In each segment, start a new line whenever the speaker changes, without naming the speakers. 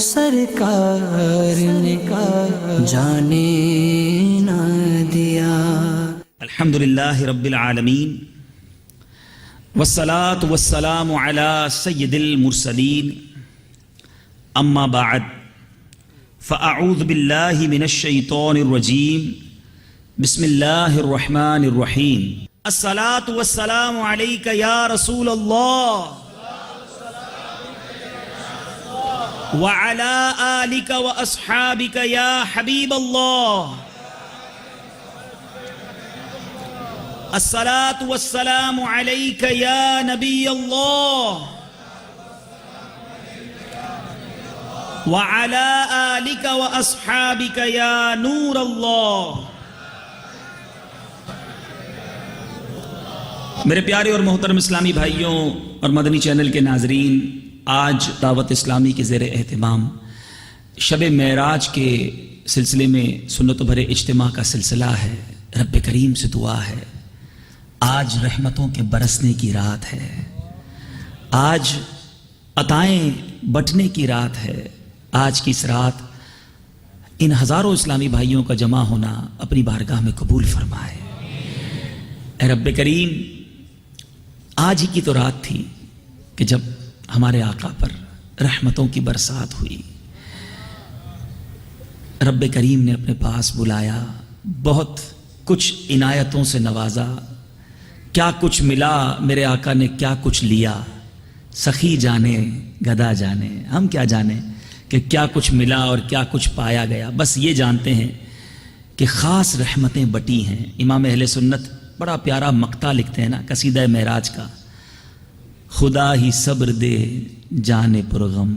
سرکار نے جانے نہ دیا۔
الحمدللہ رب العالمین والصلاة والسلام علی سید المرسلین، اما بعد فاعوذ باللہ من الشیطان الرجیم، بسم اللہ الرحمن الرحیم۔ الصلاة والسلام علیک یا رسول اللہ وعلی آلک واصحابک یا حبیب اللہ۔ الصلاة والسلام علیک یا نبی اللہ وعلی آلک واصحابک یا نور اللہ۔ میرے پیارے اور محترم اسلامی بھائیوں اور مدنی چینل کے ناظرین، آج دعوت اسلامی کے زیر اہتمام شب معراج کے سلسلے میں سنتوں بھرے اجتماع کا سلسلہ ہے۔ رب کریم سے دعا ہے، آج رحمتوں کے برسنے کی رات ہے، آج عطائیں بٹنے کی رات ہے۔ آج کی اس رات ان ہزاروں اسلامی بھائیوں کا جمع ہونا اپنی بارگاہ میں قبول فرمائے۔ اے رب کریم، آج ہی کی تو رات تھی کہ جب ہمارے آقا پر رحمتوں کی برسات ہوئی۔ رب کریم نے اپنے پاس بلایا، بہت کچھ عنایتوں سے نوازا۔ کیا کچھ ملا میرے آقا نے، کیا کچھ لیا، سخی جانے گدا جانے، ہم کیا جانے کہ کیا کچھ ملا اور کیا کچھ پایا گیا۔ بس یہ جانتے ہیں کہ خاص رحمتیں بٹی ہیں۔ امام اہل سنت بڑا پیارا مقطع لکھتے ہیں نا قصیدہ معراج کا، خدا ہی صبر دے جانے پرغم،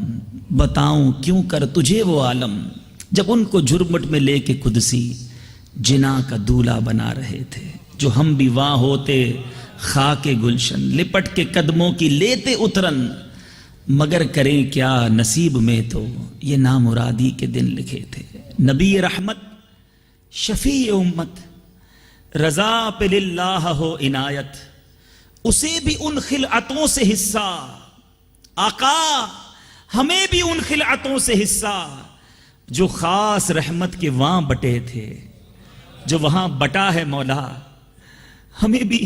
بتاؤں کیوں کر تجھے وہ عالم، جب ان کو جھرمٹ میں لے کے قدسی جنا کا دولہا بنا رہے تھے، جو ہم بھی وہاں ہوتے خاک گلشن، لپٹ کے قدموں کی لیتے اترن، مگر کریں کیا نصیب میں تو یہ نامرادی کے دن لکھے تھے۔ نبی رحمت شفیع امت، رضا پہ للہ ہو عنایت، اسے بھی ان خلعتوں سے حصہ، آقا ہمیں بھی ان خلعتوں سے حصہ، جو خاص رحمت کے وہاں بٹے تھے، جو وہاں بٹا ہے مولا، ہمیں بھی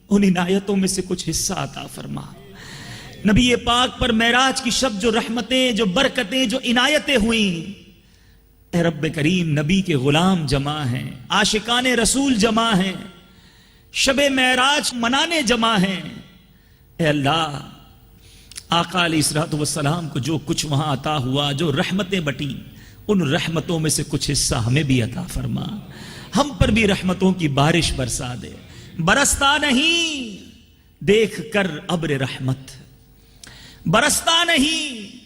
ان عنایتوں میں سے کچھ حصہ عطا فرما۔ نبی پاک پر معراج کی شب جو رحمتیں، جو برکتیں، جو عنایتیں ہوئیں، اے رب کریم نبی کے غلام جمع ہیں، عاشقان رسول جمع ہیں، شب معراج منانے جمع ہیں۔ اے اللہ، آقا علیہ الصلوۃ والسلام کو جو کچھ وہاں عطا ہوا، جو رحمتیں بٹیں، ان رحمتوں میں سے کچھ حصہ ہمیں بھی عطا فرما، ہم پر بھی رحمتوں کی بارش برسا دے۔ برستا نہیں دیکھ کر ابر رحمت، برستا نہیں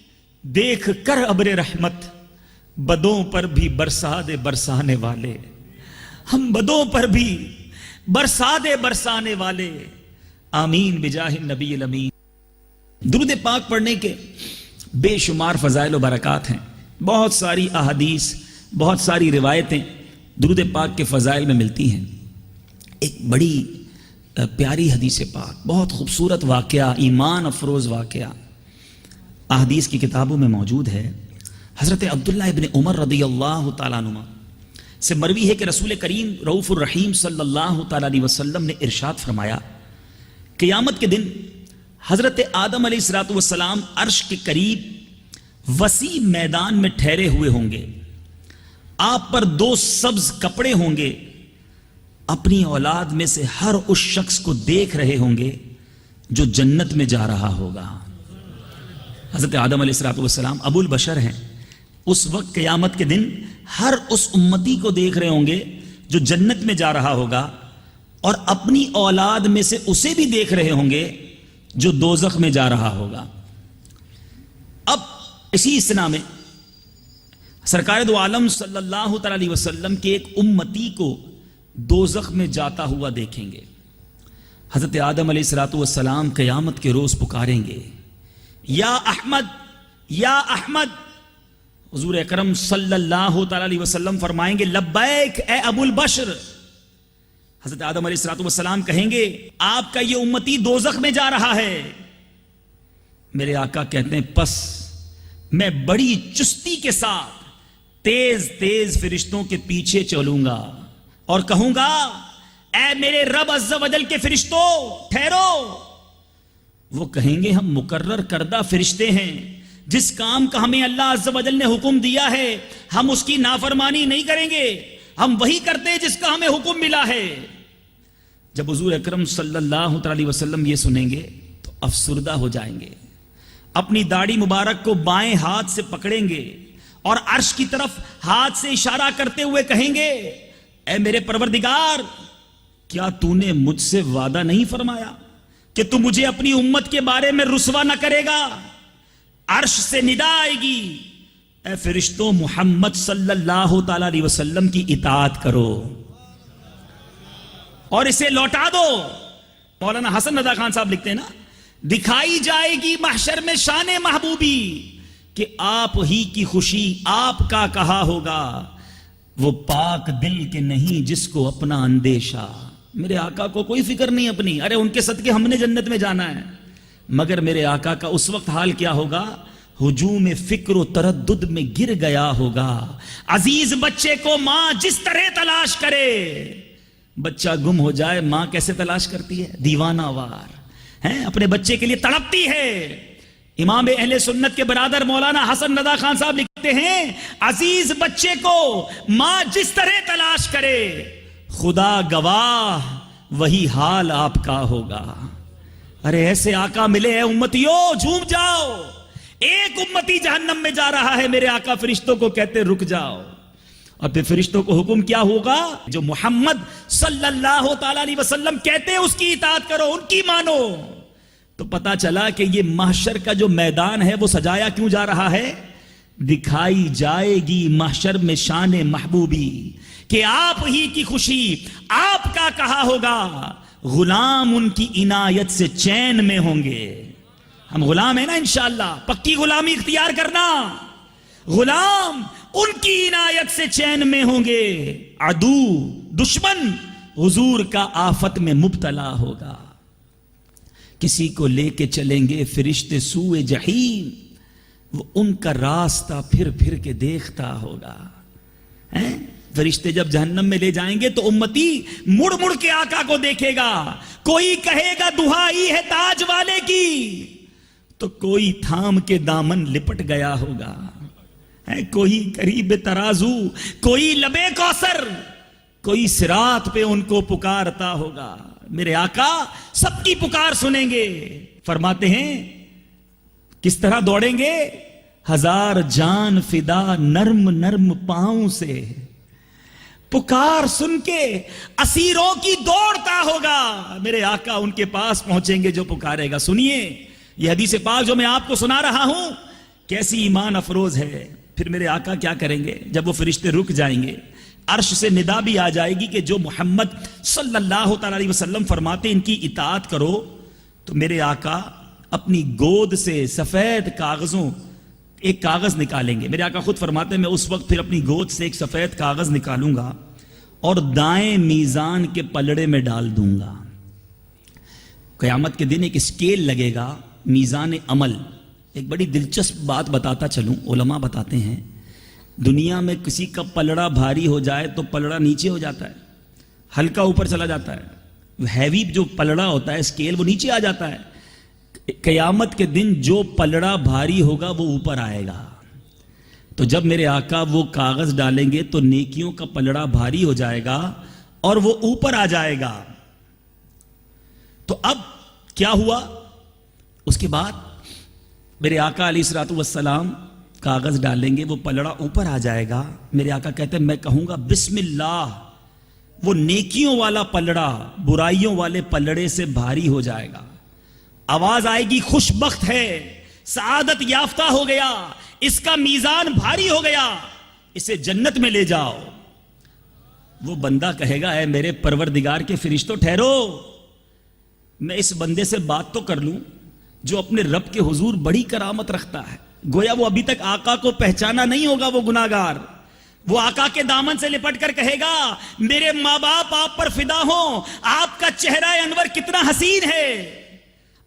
دیکھ کر ابر رحمت، بدوں پر بھی برسا دے برسانے والے، ہم بدوں پر بھی برسا دے برسانے والے، آمین بجاہ النبی الامین۔ درود پاک پڑھنے کے بے شمار فضائل و برکات ہیں، بہت ساری احادیث، بہت ساری روایتیں درود پاک کے فضائل میں ملتی ہیں۔ ایک بڑی پیاری حدیث پاک، بہت خوبصورت واقعہ، ایمان افروز واقعہ احادیث کی کتابوں میں موجود ہے۔ حضرت عبداللہ ابن عمر رضی اللہ تعالیٰ عنہ سے مروی ہے کہ رسول کریم رؤوف الرحیم صلی اللہ تعالیٰ علیہ وسلم نے ارشاد فرمایا، قیامت کے دن حضرت آدم علیہ السلام عرش کے قریب وسیع میدان میں ٹھہرے ہوئے ہوں گے، آپ پر دو سبز کپڑے ہوں گے، اپنی اولاد میں سے ہر اس شخص کو دیکھ رہے ہوں گے جو جنت میں جا رہا ہوگا۔ حضرت آدم علیہ السلام ابو البشر ہیں، اس وقت قیامت کے دن ہر اس امتی کو دیکھ رہے ہوں گے جو جنت میں جا رہا ہوگا، اور اپنی اولاد میں سے اسے بھی دیکھ رہے ہوں گے جو دوزخ میں جا رہا ہوگا۔ اب اسی اسنا میں سرکار دو عالم صلی اللہ تعالی علیہ وسلم کے ایک امتی کو دوزخ میں جاتا ہوا دیکھیں گے۔ حضرت آدم علیہ السلام قیامت کے روز پکاریں گے، یا احمد یا احمد۔ حضور اکرم صلی اللہ تعالی علیہ وسلم فرمائیں گے، لبیک اے ابو البشر۔ حضرت آدم علیہ السلام کہیں گے، آپ کا یہ امتی دوزخ میں جا رہا ہے۔ میرے آقا کہتے ہیں، پس میں بڑی چستی کے ساتھ تیز تیز فرشتوں کے پیچھے چلوں گا اور کہوں گا اے میرے رب عز و جل کے فرشتوں ٹھہرو. وہ کہیں گے ہم مقرر کردہ فرشتے ہیں، جس کام کا ہمیں اللہ عز و جل نے حکم دیا ہے ہم اس کی نافرمانی نہیں کریں گے، ہم وہی کرتے ہیں جس کا ہمیں حکم ملا ہے. جب حضور اکرم صلی اللہ علیہ وسلم یہ سنیں گے تو افسردہ ہو جائیں گے، اپنی داڑھی مبارک کو بائیں ہاتھ سے پکڑیں گے اور عرش کی طرف ہاتھ سے اشارہ کرتے ہوئے کہیں گے اے میرے پروردگار، کیا تو نے مجھ سے وعدہ نہیں فرمایا کہ تو مجھے اپنی امت کے بارے میں رسوا نہ کرے گا؟ عرش سے ندا آئے گی اے فرشتوں محمد صلی اللہ تعالی علیہ وسلم کی اطاعت کرو اور اسے لوٹا دو. مولانا حسن رضا خان صاحب لکھتے ہیں نا، دکھائی جائے گی محشر میں شان محبوبی کہ آپ ہی کی خوشی آپ کا کہا ہوگا، وہ پاک دل کے نہیں جس کو اپنا اندیشہ. میرے آقا کو کوئی فکر نہیں اپنی، ارے ان کے صدقے ہم نے جنت میں جانا ہے. مگر میرے آقا کا اس وقت حال کیا ہوگا؟ ہجوم فکر و تردد میں گر گیا ہوگا. عزیز بچے کو ماں جس طرح تلاش کرے، بچہ گم ہو جائے ماں کیسے تلاش کرتی ہے؟ دیوانہ وار ہیں، اپنے بچے کے لیے تڑپتی ہے. امام اہل سنت کے برادر مولانا حسن رضا خان صاحب لکھتے ہیں عزیز بچے کو ماں جس طرح تلاش کرے، خدا گواہ وہی حال آپ کا ہوگا. ارے ایسے آقا ملے ہیں امتیوں، جھوم جاؤ. ایک امتی جہنم میں جا رہا ہے، میرے آقا فرشتوں کو کہتے رک جاؤ. اور پھر فرشتوں کو حکم کیا ہوگا؟ جو محمد صلی اللہ تعالی علیہ وسلم کہتے ہیں اس کی اطاعت کرو، ان کی مانو. تو پتا چلا کہ یہ محشر کا جو میدان ہے وہ سجایا کیوں جا رہا ہے؟ دکھائی جائے گی محشر میں شان محبوبی کہ آپ ہی کی خوشی آپ کا کہا ہوگا. غلام ان کی عنایت سے چین میں ہوں گے. ہم غلام ہیں نا انشاءاللہ، پکی غلامی اختیار کرنا. غلام ان کی عنایت سے چین میں ہوں گے، عدو دشمن حضور کا آفت میں مبتلا ہوگا. کسی کو لے کے چلیں گے فرشتے سوئے جہیم، وہ ان کا راستہ پھر پھر کے دیکھتا ہوگا. فرشتے جب جہنم میں لے جائیں گے تو امتی مڑ مڑ کے آقا کو دیکھے گا. کوئی کہے گا دہائی ہے تاج والے کی، تو کوئی تھام کے دامن لپٹ گیا ہوگا. کوئی قریب ترازو، کوئی لبے کوثر، کوئی صراط پہ ان کو پکارتا ہوگا. میرے آقا سب کی پکار سنیں گے. فرماتے ہیں کس طرح دوڑیں گے؟ ہزار جان فدا نرم نرم پاؤں سے، پکار سن کے اسیروں کی دوڑتا ہوگا. میرے آقا ان کے پاس پہنچیں گے جو پکارے گا. سنیے یہ حدیث پاک جو میں آپ کو سنا رہا ہوں کیسی ایمان افروز ہے. پھر میرے آقا کیا کریں گے؟ جب وہ فرشتے رک جائیں گے عرش سے ندا بھی آ جائے گی کہ جو محمد صلی اللہ تعالی علیہ وسلم فرماتے ان کی اطاعت کرو. تو میرے آقا اپنی گود سے سفید کاغذوں ایک کاغذ نکالیں گے. میرے آقا خود فرماتے ہیں میں اس وقت پھر اپنی گود سے ایک سفید کاغذ نکالوں گا اور دائیں میزان کے پلڑے میں ڈال دوں گا. قیامت کے دن ایک اسکیل لگے گا، میزان عمل. ایک بڑی دلچسپ بات بتاتا چلوں، علماء بتاتے ہیں دنیا میں کسی کا پلڑا بھاری ہو جائے تو پلڑا نیچے ہو جاتا ہے، ہلکا اوپر چلا جاتا ہے. ہیوی جو پلڑا ہوتا ہے اسکیل وہ نیچے آ جاتا ہے. قیامت کے دن جو پلڑا بھاری ہوگا وہ اوپر آئے گا. تو جب میرے آقا وہ کاغذ ڈالیں گے تو نیکیوں کا پلڑا بھاری ہو جائے گا اور وہ اوپر آ جائے گا. تو اب کیا ہوا؟ اس کے بعد میرے آقا علیہ الصلوۃ والسلام کاغذ ڈالیں گے، وہ پلڑا اوپر آ جائے گا. میرے آقا کہتے ہیں میں کہوں گا بسم اللہ، وہ نیکیوں والا پلڑا برائیوں والے پلڑے سے بھاری ہو جائے گا. آواز آئے گی خوش بخت ہے، سعادت یافتہ ہو گیا، اس کا میزان بھاری ہو گیا، اسے جنت میں لے جاؤ. وہ بندہ کہے گا اے میرے پروردگار کے فرشتوں ٹھہرو، میں اس بندے سے بات تو کر لوں جو اپنے رب کے حضور بڑی کرامت رکھتا ہے. گویا وہ ابھی تک آقا کو پہچانا نہیں ہوگا. وہ گناہگار وہ آقا کے دامن سے لپٹ کر کہے گا میرے ماں باپ آپ پر فدا ہوں، آپ کا چہرہ انور کتنا حسین ہے،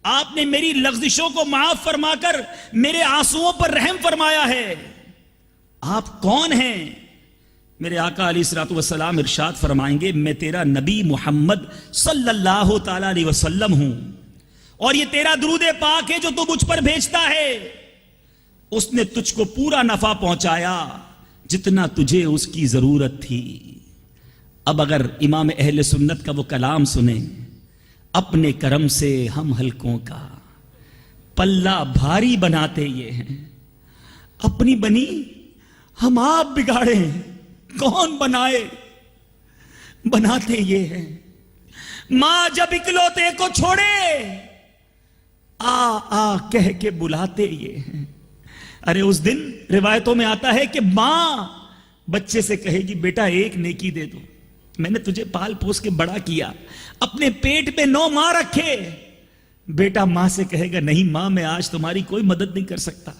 آپ نے میری لغزشوں کو معاف فرما کر میرے آنسوؤں پر رحم فرمایا ہے. آپ کون ہیں؟ میرے آقا علیہ الصلوۃ والسلام ارشاد فرمائیں گے میں تیرا نبی محمد صلی اللہ تعالی علیہ وسلم ہوں اور یہ تیرا درود پاک ہے جو تو مجھ پر بھیجتا ہے. اس نے تجھ کو پورا نفع پہنچایا جتنا تجھے اس کی ضرورت تھی. اب اگر امام اہل سنت کا وہ کلام سنیں، اپنے کرم سے ہم حلقوں کا پلہ بھاری بناتے یہ ہیں، اپنی بنی ہم آپ بگاڑے کون بنائے، بناتے یہ ہیں. ماں جب اکلوتے کو چھوڑے آ آ کہہ کے بلاتے یہ ہیں. ارے اس دن روایتوں میں آتا ہے کہ ماں بچے سے کہے گی بیٹا ایک نیکی دے دو، میں نے تجھے پال پوس کے بڑا کیا، اپنے پیٹ پہ 9 ماں رکھے. بیٹا ماں سے کہے گا نہیں ماں میں آج تمہاری کوئی مدد نہیں کر سکتا.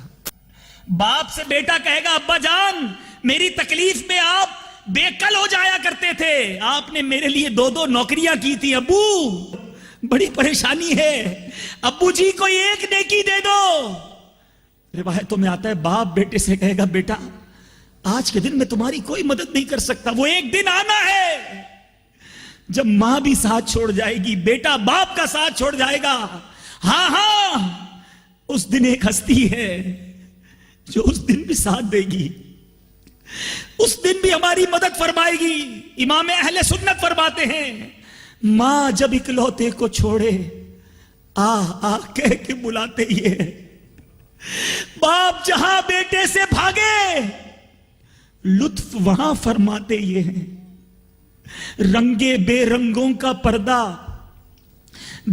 باپ سے بیٹا کہے گا ابا جان میری تکلیف میں آپ بے کل ہو جایا کرتے تھے، آپ نے میرے لیے 2 نوکریاں کی تھی، ابو بڑی پریشانی ہے، ابو جی کوئی ایک نیکی دے دو. روایتوں میں آتا ہے باپ بیٹے سے کہے گا بیٹا آج کے دن میں تمہاری کوئی مدد نہیں کر سکتا، وہ ایک دن آنا ہے جب ماں بھی ساتھ چھوڑ جائے گی، بیٹا باپ کا ساتھ چھوڑ جائے گا. ہاں ہاں اس دن ایک ہستی ہے جو اس دن بھی ساتھ دے گی، اس دن بھی ہماری مدد فرمائے گی. امام اہل سنت فرماتے ہیں ماں جب اکلوتے کو چھوڑے آ آ کہہ کے بلاتے یہ. باپ جہاں بیٹے سے بھاگے لطف وہاں فرماتے یہ ہیں. رنگے بے رنگوں کا پردہ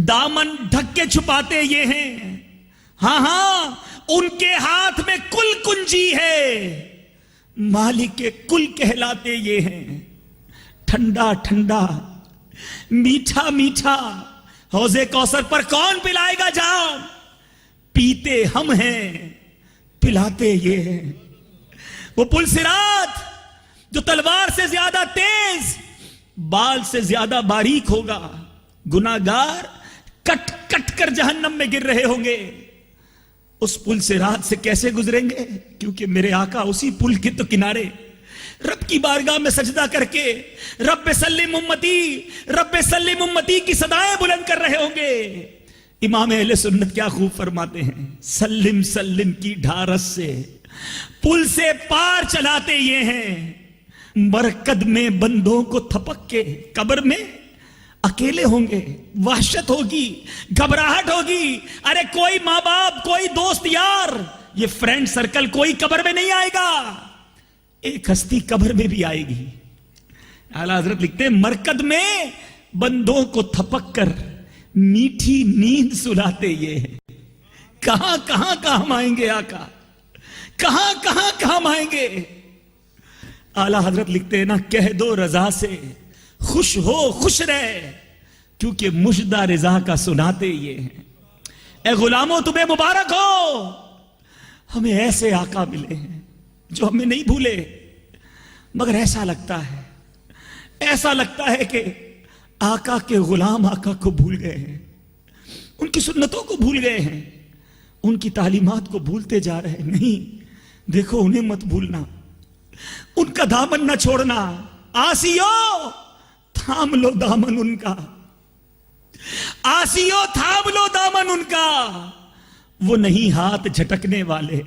دامن ڈھک کے چھپاتے یہ ہیں. ہاں ہاں ان کے ہاتھ میں کل کنجی ہے، مالک کل کہلاتے یہ ہیں. ٹھنڈا ٹھنڈا میٹھا میٹھا حوض کوثر پر کون پلائے گا جام، پیتے ہم ہیں پلاتے یہ ہیں. وہ پل صراط جو تلوار سے زیادہ تیز بال سے زیادہ باریک ہوگا، گناہگار کٹ کٹ کر جہنم میں گر رہے ہوں گے. اس پل صراط سے کیسے گزریں گے؟ کیونکہ میرے آقا اسی پل کے تو کنارے رب کی بارگاہ میں سجدہ کر کے رب سلم امتی کی صدائیں بلند کر رہے ہوں گے. امام اہل سنت کیا خوب فرماتے ہیں سلم سلم کی ڈھارس سے پل سے پار چلاتے یہ ہیں. مرکد میں بندوں کو تھپک کے قبر میں اکیلے ہوں گے، وحشت ہوگی، گھبراہٹ ہوگی. ارے کوئی ماں باپ، کوئی دوست یار، یہ فرینڈ سرکل کوئی قبر میں نہیں آئے گا. ایک ہستی قبر میں بھی آئے گی. اعلیٰ حضرت لکھتے ہیں مرکد میں بندوں کو تھپک کر میٹھی نیند سلاتے یہ ہیں. کہاں کہاں کام آئیں گے آقا، کہاں کہاں کام آئیں گے. اعلیٰ حضرت لکھتے ہیں نا کہہ دو رضا سے خوش ہو خوش رہے، کیونکہ مجدہ رضا کا سناتے یہ ہیں. اے غلاموں تمہیں مبارک ہو، ہمیں ایسے آقا ملے ہیں جو ہمیں نہیں بھولے. مگر ایسا لگتا ہے کہ آقا کے غلام آقا کو بھول گئے ہیں، ان کی سنتوں کو بھول گئے ہیں، ان کی تعلیمات کو بھولتے جا رہے ہیں. نہیں، دیکھو انہیں مت بھولنا، ان کا دامن نہ چھوڑنا. آسیو تھام لو دامن ان کا، آسیو تھام لو دامن ان کا. وہ نہیں ہاتھ جھٹکنے والے،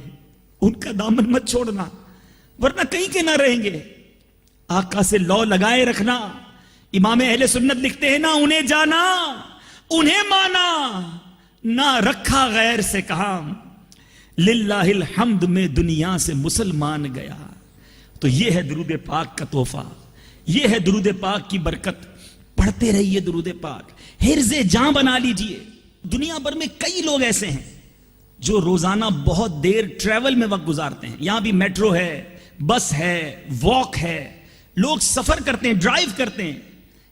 ان کا دامن مت چھوڑنا ورنہ کہیں کے نہ رہیں گے. آقا سے لو لگائے رکھنا. امام اہل سنت لکھتے ہیں نہ انہیں جانا انہیں مانا، نہ رکھا غیر سے کام. للہ الحمد میں دنیا سے مسلمان گیا. تو یہ ہے درود پاک کا تحفہ، یہ ہے درود پاک کی برکت. پڑھتے رہیے درود پاک، حرز جاں بنا لیجئے. دنیا بھر میں کئی لوگ ایسے ہیں جو روزانہ بہت دیر ٹریول میں وقت گزارتے ہیں. یہاں بھی میٹرو ہے، بس ہے، واک ہے، لوگ سفر کرتے ہیں، ڈرائیو کرتے ہیں.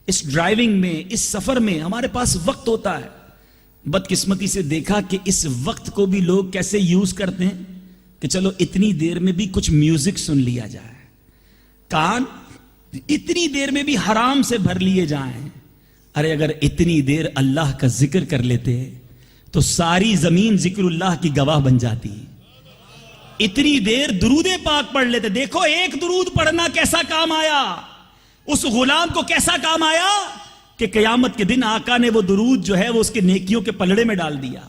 اس ڈرائیونگ میں، اس سفر میں ہمارے پاس وقت ہوتا ہے. بدقسمتی سے دیکھا کہ اس وقت کو بھی لوگ کیسے یوز کرتے ہیں کہ چلو اتنی دیر میں بھی کچھ میوزک سن لیا جائے، کان اتنی دیر میں بھی حرام سے بھر لیے جائیں. ارے اگر اتنی دیر اللہ کا ذکر کر لیتے تو ساری زمین ذکر اللہ کی گواہ بن جاتی. اتنی دیر درود پاک پڑھ لیتے. دیکھو ایک درود پڑھنا کیسا کام آیا, اس غلام کو کیسا کام آیا کہ قیامت کے دن آقا نے وہ درود جو ہے وہ اس کے نیکیوں کے پلڑے میں ڈال دیا.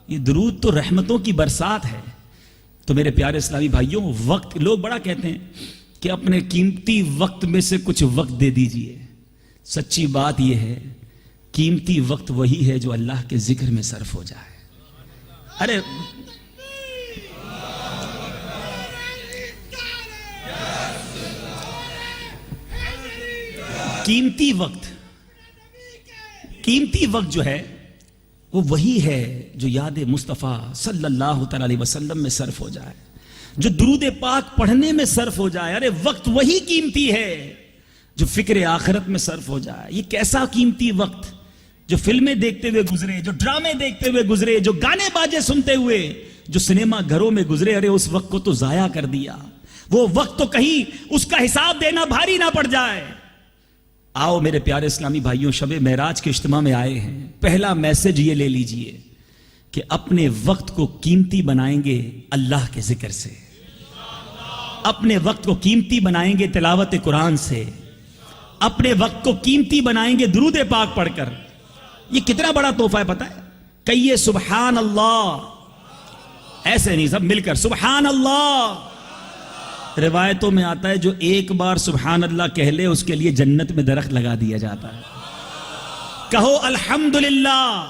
یہ درود تو رحمتوں کی برسات ہے. تو میرے پیارے اسلامی بھائیوں, وقت, لوگ بڑا کہتے ہیں کہ اپنے قیمتی وقت میں سے کچھ وقت دے دیجئے. سچی بات یہ ہے, قیمتی وقت وہی ہے جو اللہ کے ذکر میں صرف ہو جائے. ارے قیمتی وقت جو ہے وہ وہی ہے جو یاد مصطفیٰ صلی اللہ تعالی علیہ وسلم میں صرف ہو جائے, جو درود پاک پڑھنے میں صرف ہو جائے. ارے وقت وہی قیمتی ہے جو فکر آخرت میں صرف ہو جائے. یہ کیسا قیمتی وقت جو فلمیں دیکھتے ہوئے گزرے, جو ڈرامے دیکھتے ہوئے گزرے, جو گانے باجے سنتے ہوئے, جو سنیما گھروں میں گزرے. ارے اس وقت کو تو ضائع کر دیا. وہ وقت تو کہیں اس کا حساب دینا بھاری نہ پڑ جائے. آؤ میرے پیارے اسلامی بھائیوں, شب معراج کے اجتماع میں آئے ہیں. پہلا میسج یہ لے لیجئے کہ اپنے وقت کو قیمتی بنائیں گے اللہ کے ذکر سے, اپنے وقت کو قیمتی بنائیں گے تلاوت قرآن سے, اپنے وقت کو قیمتی بنائیں گے درود پاک پڑھ کر. یہ کتنا بڑا تحفہ ہے پتہ ہے. کہیے سبحان اللہ, ایسے نہیں, سب مل کر سبحان اللہ. روایتوں میں آتا ہے جو ایک بار سبحان اللہ کہہ لے اس کے لیے جنت میں درخت لگا دیا جاتا ہے. کہو الحمدللہ,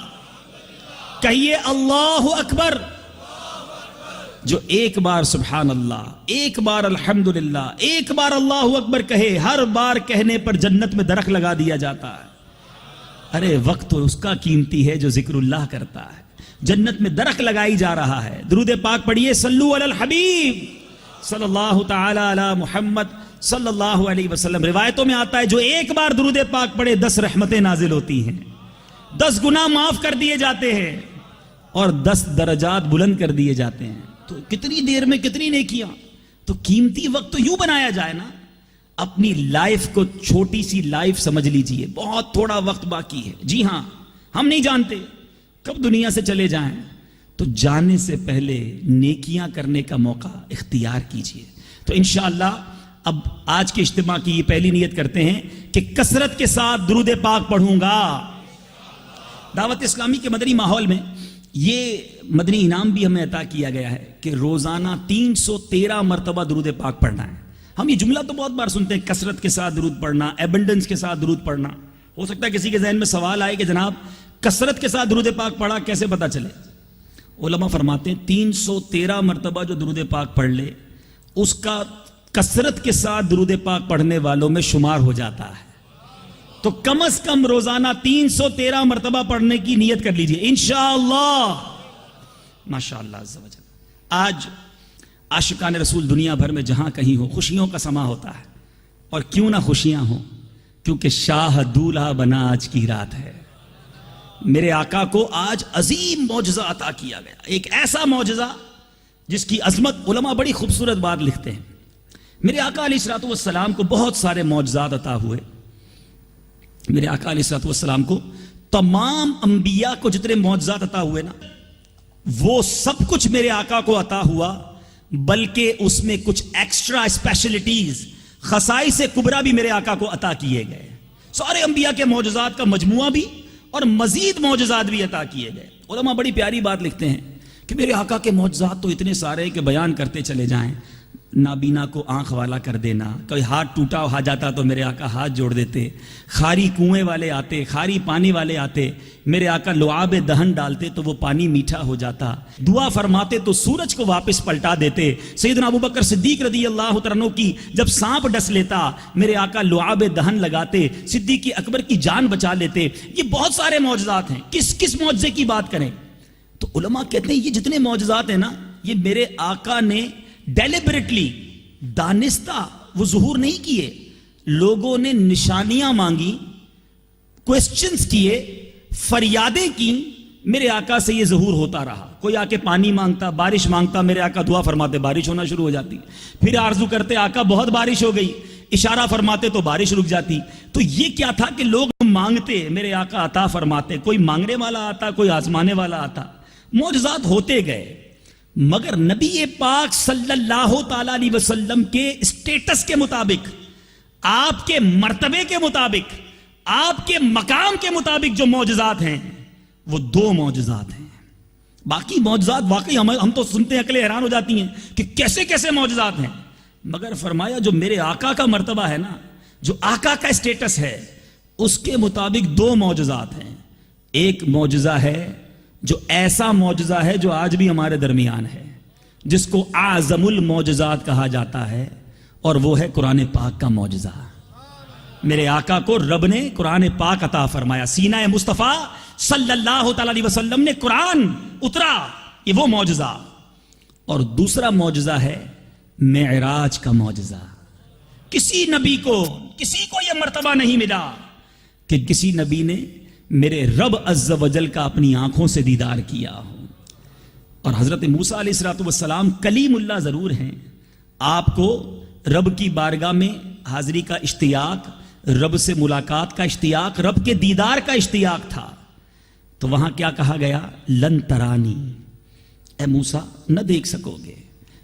کہیے اللہ اکبر. جو ایک بار سبحان اللہ, ایک بار الحمدللہ, ایک بار اللہ اکبر کہے, ہر بار کہنے پر جنت میں درخت لگا دیا جاتا ہے. ارے وقت تو اس کا قیمتی ہے جو ذکر اللہ کرتا ہے. جنت میں درخت لگائی جا رہا ہے. درود پاک پڑھیے, صلو علی الحبیب صلی اللہ تعالی علی محمد صلی اللہ علیہ وسلم. روایتوں میں آتا ہے جو ایک بار درود پاک پڑھے 10 رحمتیں نازل ہوتی ہیں, 10 گناہ معاف کر دیے جاتے ہیں اور 10 درجات بلند کر دیے جاتے ہیں. تو کتنی دیر میں کتنی نیکیاں. تو قیمتی وقت تو یوں بنایا جائے نا, اپنی لائف کو چھوٹی سی لائف سمجھ لیجئے, بہت تھوڑا وقت باقی ہے. جی ہاں, ہم نہیں جانتے کب دنیا سے چلے جائیں, تو جانے سے پہلے نیکیاں کرنے کا موقع اختیار کیجئے. تو انشاءاللہ اب آج کے اجتماع کی یہ پہلی نیت کرتے ہیں کہ کثرت کے ساتھ درود پاک پڑھوں گا. دعوت اسلامی کے مدنی ماحول میں یہ مدنی انعام بھی ہمیں عطا کیا گیا ہے کہ روزانہ 313 مرتبہ درود پاک پڑھنا ہے. ہم یہ جملہ تو بہت بار سنتے ہیں, کثرت کے ساتھ درود پڑھنا, ایبنڈنس کے ساتھ درود پڑھنا. ہو سکتا ہے کسی کے ذہن میں سوال آئے کہ جناب کثرت کے ساتھ درود پاک پڑھا کیسے پتا چلے. علماء فرماتے ہیں 313 مرتبہ جو درود پاک پڑھ لے اس کا کثرت کے ساتھ درود پاک پڑھنے والوں میں شمار ہو جاتا ہے. تو کم از کم روزانہ 313 مرتبہ پڑھنے کی نیت کر لیجئے انشاءاللہ. ماشاءاللہ عز و جل. آج عاشقان رسول دنیا بھر میں جہاں کہیں ہو خوشیوں کا سما ہوتا ہے, اور کیوں نہ خوشیاں ہوں, کیونکہ شاہ دولہا بنا آج کی رات ہے. میرے آقا کو آج عظیم معجزہ عطا کیا گیا, ایک ایسا معجزہ جس کی عظمت علماء بڑی خوبصورت بات لکھتے ہیں. میرے آقا علیہ الصلوۃ والسلام کو بہت سارے معجزات عطا ہوئے. میرے آقا علیہ الصلوۃ والسلام کو تمام انبیاء کو جتنے معجزات عطا ہوئے نا, وہ سب کچھ میرے آقا کو عطا ہوا, بلکہ اس میں کچھ ایکسٹرا اسپیشلٹیز, خصائص کبریٰ بھی میرے آقا کو عطا کیے گئے. سارے انبیاء کے معجزات کا مجموعہ بھی اور مزید معجزات بھی عطا کیے گئے. علماء بڑی پیاری بات لکھتے ہیں کہ میرے آقا کے معجزات تو اتنے سارے کہ بیان کرتے چلے جائیں. نابینا کو آنکھ والا کر دینا, کوئی ہاتھ ٹوٹا ہو جاتا تو میرے آقا ہاتھ جوڑ دیتے, خاری کنویں والے آتے, خاری پانی والے آتے, میرے آقا لعاب دہن ڈالتے تو وہ پانی میٹھا ہو جاتا, دعا فرماتے تو سورج کو واپس پلٹا دیتے. سیدنا ابوبکر صدیق رضی اللہ تعالیٰ عنہ کی جب سانپ ڈس لیتا میرے آقا لعاب دہن لگاتے, صدیق اکبر کی جان بچا لیتے. یہ بہت سارے معجزات ہیں, کس معجزے کی بات کریں. تو علماء کہتے ہیں یہ جتنے معجزات ہیں نا, یہ میرے آقا نے ڈیلیبریٹلی, دانستہ وہ ظہور نہیں کیے. لوگوں نے نشانیاں مانگی, کوسچنز کیے, فریادیں کی, میرے آقا سے یہ ظہور ہوتا رہا. کوئی آ کے پانی مانگتا, بارش مانگتا, میرے آقا دعا فرماتے, بارش ہونا شروع ہو جاتی. پھر آرزو کرتے, آقا بہت بارش ہو گئی. اشارہ فرماتے تو بارش رک جاتی. تو یہ کیا تھا کہ لوگ مانگتے, میرے آقا عطا فرماتے, کوئی مانگنے والا آتا, کوئی آزمانے والا آتا, معجزات ہوتے گئے. مگر نبی پاک صلی اللہ تعالی علیہ وسلم کے اسٹیٹس کے مطابق, آپ کے مرتبے کے مطابق, آپ کے مقام کے مطابق جو معجزات ہیں وہ 2 معجزات ہیں. باقی معجزات واقعی ہم تو سنتے ہیں عقلیں حیران ہو جاتی ہیں کہ کیسے کیسے معجزات ہیں. مگر فرمایا جو میرے آقا کا مرتبہ ہے نا, جو آقا کا اسٹیٹس ہے, اس کے مطابق 2 معجزات ہیں. ایک معجزہ ہے جو ایسا معجزہ ہے جو آج بھی ہمارے درمیان ہے, جس کو اعظم المعجزات کہا جاتا ہے, اور وہ ہے قرآن پاک کا معجزہ. میرے آقا کو رب نے قرآن پاک عطا فرمایا, سینہ مصطفیٰ صلی اللہ تعالی علیہ وسلم نے قرآن اترا, یہ وہ معجزہ. اور دوسرا معجزہ ہے معراج کا معجزہ. کسی نبی کو, کسی کو یہ مرتبہ نہیں ملا کہ کسی نبی نے میرے رب عز و جل کا اپنی آنکھوں سے دیدار کیا ہو. اور حضرت موسیٰ علیہ السلام کلیم اللہ ضرور ہیں, آپ کو رب کی بارگاہ میں حاضری کا اشتیاق, رب سے ملاقات کا اشتیاق, رب کے دیدار کا اشتیاق تھا. تو وہاں کیا کہا گیا؟ لن ترانی, اے موسیٰ نہ دیکھ سکو گے.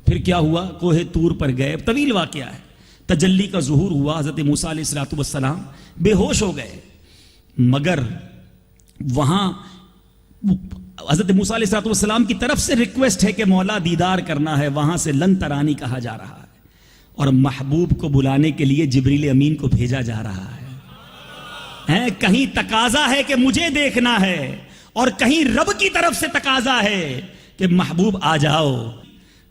پھر کیا ہوا؟ کوہ طور پر گئے, طویل واقعہ ہے, تجلی کا ظہور ہوا, حضرت موسیٰ علیہ السلام بے ہوش ہو گئے. مگر وہاں حضرت موسیٰ علیہ السلام کی طرف سے ریکویسٹ ہے کہ مولا دیدار کرنا ہے, وہاں سے لن ترانی کہا جا رہا ہے. اور محبوب کو بلانے کے لیے جبریل امین کو بھیجا جا رہا ہے. کہیں تقاضا ہے کہ مجھے دیکھنا ہے, اور کہیں رب کی طرف سے تقاضا ہے کہ محبوب آ جاؤ.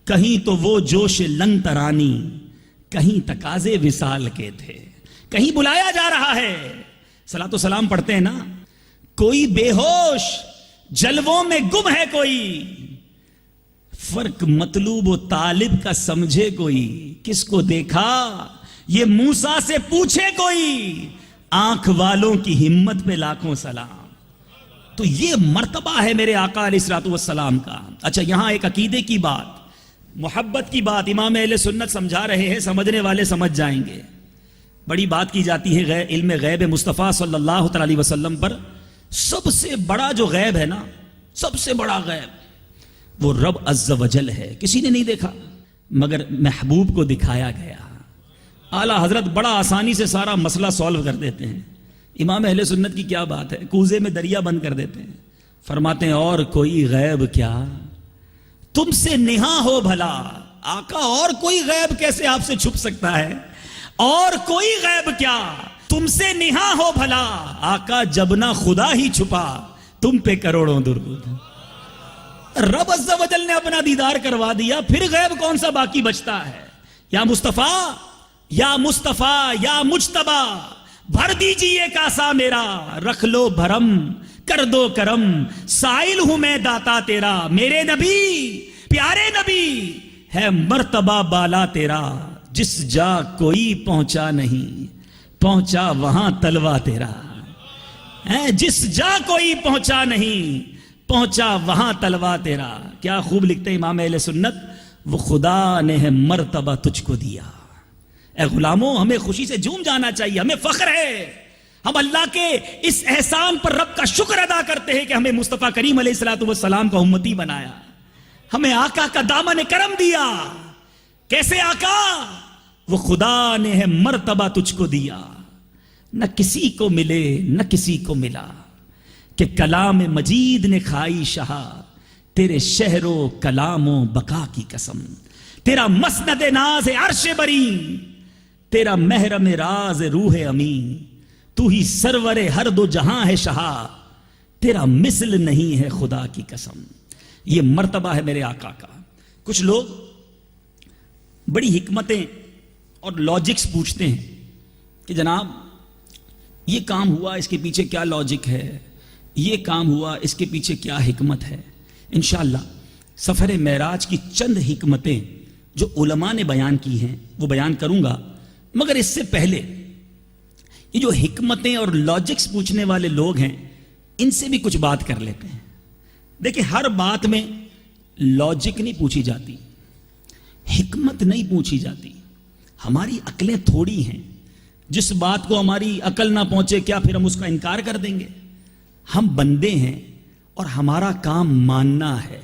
کہیں تو وہ جوش لن ترانی, کہیں تقاضے وصال کے تھے, کہیں بلایا جا رہا ہے. صلاۃ و سلام پڑھتے ہیں نا, کوئی بے ہوش جلووں میں گم ہے, کوئی فرق مطلوب و طالب کا سمجھے کوئی, کس کو دیکھا یہ موسیٰ سے پوچھے کوئی, آنکھ والوں کی ہمت پہ لاکھوں سلام. تو یہ مرتبہ ہے میرے آقا علیہ السلام کا. اچھا, یہاں ایک عقیدے کی بات, محبت کی بات امام اہل سنت سمجھا رہے ہیں, سمجھنے والے سمجھ جائیں گے. بڑی بات کی جاتی ہے علم غیب مصطفیٰ صلی اللہ تعالی علیہ وسلم پر. سب سے بڑا جو غیب ہے نا, سب سے بڑا غیب وہ رب عز و جل ہے. کسی نے نہیں دیکھا مگر محبوب کو دکھایا گیا. اعلیٰ حضرت بڑا آسانی سے سارا مسئلہ سولو کر دیتے ہیں. امام اہل سنت کی کیا بات ہے, کوزے میں دریا بند کر دیتے ہیں. فرماتے ہیں اور کوئی غیب کیا تم سے نہا ہو بھلا. آقا اور کوئی غیب کیسے آپ سے چھپ سکتا ہے, اور کوئی غیب کیا تم سے نہا ہو بھلا. آقا جب نہ خدا ہی چھپا تم پہ کروڑوں درود. رب عز و جل نے اپنا دیدار کروا دیا, پھر غیب کون سا باقی بچتا ہے. یا مصطفیٰ یا مصطفیٰ یا مجتبیٰ, بھر دیجئے کاسا میرا, رکھ لو بھرم کر دو کرم, سائل ہوں میں داتا تیرا. میرے نبی پیارے نبی ہے مرتبہ بالا تیرا, جس جا کوئی پہنچا نہیں پہنچا وہاں تلوا تیرا. جس جا کوئی پہنچا نہیں پہنچا وہاں تلوا تیرا. کیا خوب لکھتے ہیں امام اہل سنت, وہ خدا نے ہے مرتبہ تجھ کو دیا. اے غلاموں, ہمیں خوشی سے جھوم جانا چاہیے, ہمیں فخر ہے. ہم اللہ کے اس احسان پر رب کا شکر ادا کرتے ہیں کہ ہمیں مصطفیٰ کریم علیہ السلام کا امتی بنایا, ہمیں آقا کا دامن کرم دیا. کیسے آقا؟ وہ خدا نے ہے مرتبہ تجھ کو دیا, نہ کسی کو ملے نہ کسی کو ملا, کہ کلام مجید نے کھائی شہا, تیرے شہر و کلام و بقا کی قسم. تیرا مسند ناز عرش بری, تیرا محرم راز روح امین, تو ہی سرور ہر دو جہاں ہے شہا, تیرا مثل نہیں ہے خدا کی قسم. یہ مرتبہ ہے میرے آقا کا. کچھ لوگ بڑی حکمتیں اور لاجکس پوچھتے ہیں کہ جناب یہ کام ہوا, اس کے پیچھے کیا لاجک ہے, یہ کام ہوا, اس کے پیچھے کیا حکمت ہے. انشاءاللہ سفر معراج کی چند حکمتیں جو علماء نے بیان کی ہیں وہ بیان کروں گا. مگر اس سے پہلے یہ جو حکمتیں اور لاجکس پوچھنے والے لوگ ہیں, ان سے بھی کچھ بات کر لیتے ہیں. دیکھیں, ہر بات میں لاجک نہیں پوچھی جاتی, حکمت نہیں پوچھی جاتی. ہماری عقلیں تھوڑی ہیں، جس بات کو ہماری عقل نہ پہنچے کیا پھر ہم اس کا انکار کر دیں گے؟ ہم بندے ہیں اور ہمارا کام ماننا ہے۔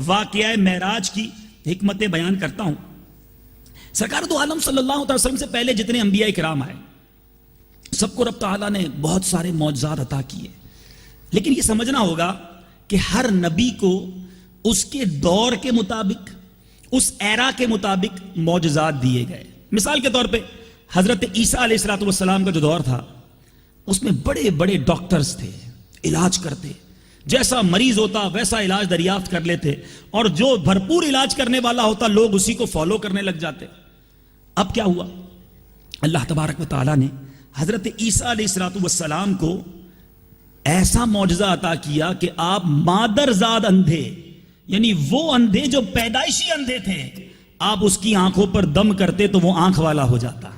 واقعہ معراج کی حکمتیں بیان کرتا ہوں۔ سرکار دو عالم صلی اللہ علیہ وسلم سے پہلے جتنے انبیاء کرام آئے سب کو رب تعالیٰ نے بہت سارے معجزات عطا کیے، لیکن یہ سمجھنا ہوگا کہ ہر نبی کو اس کے دور کے مطابق، اس ایرا کے مطابق معجزات دیے گئے۔ مثال کے طور پہ حضرت عیسیٰ علیہ السلام کا جو دور تھا اس میں بڑے بڑے ڈاکٹرز تھے، علاج کرتے، جیسا مریض ہوتا ویسا علاج دریافت کر لیتے، اور جو بھرپور علاج کرنے والا ہوتا لوگ اسی کو فالو کرنے لگ جاتے۔ اب کیا ہوا؟ اللہ تبارک و تعالیٰ نے حضرت عیسیٰ علیہ السلام کو ایسا معجزہ عطا کیا کہ آپ مادر زاد اندھے، یعنی وہ اندھے جو پیدائشی اندھے تھے، آپ اس کی آنکھوں پر دم کرتے تو وہ آنکھ والا ہو جاتا۔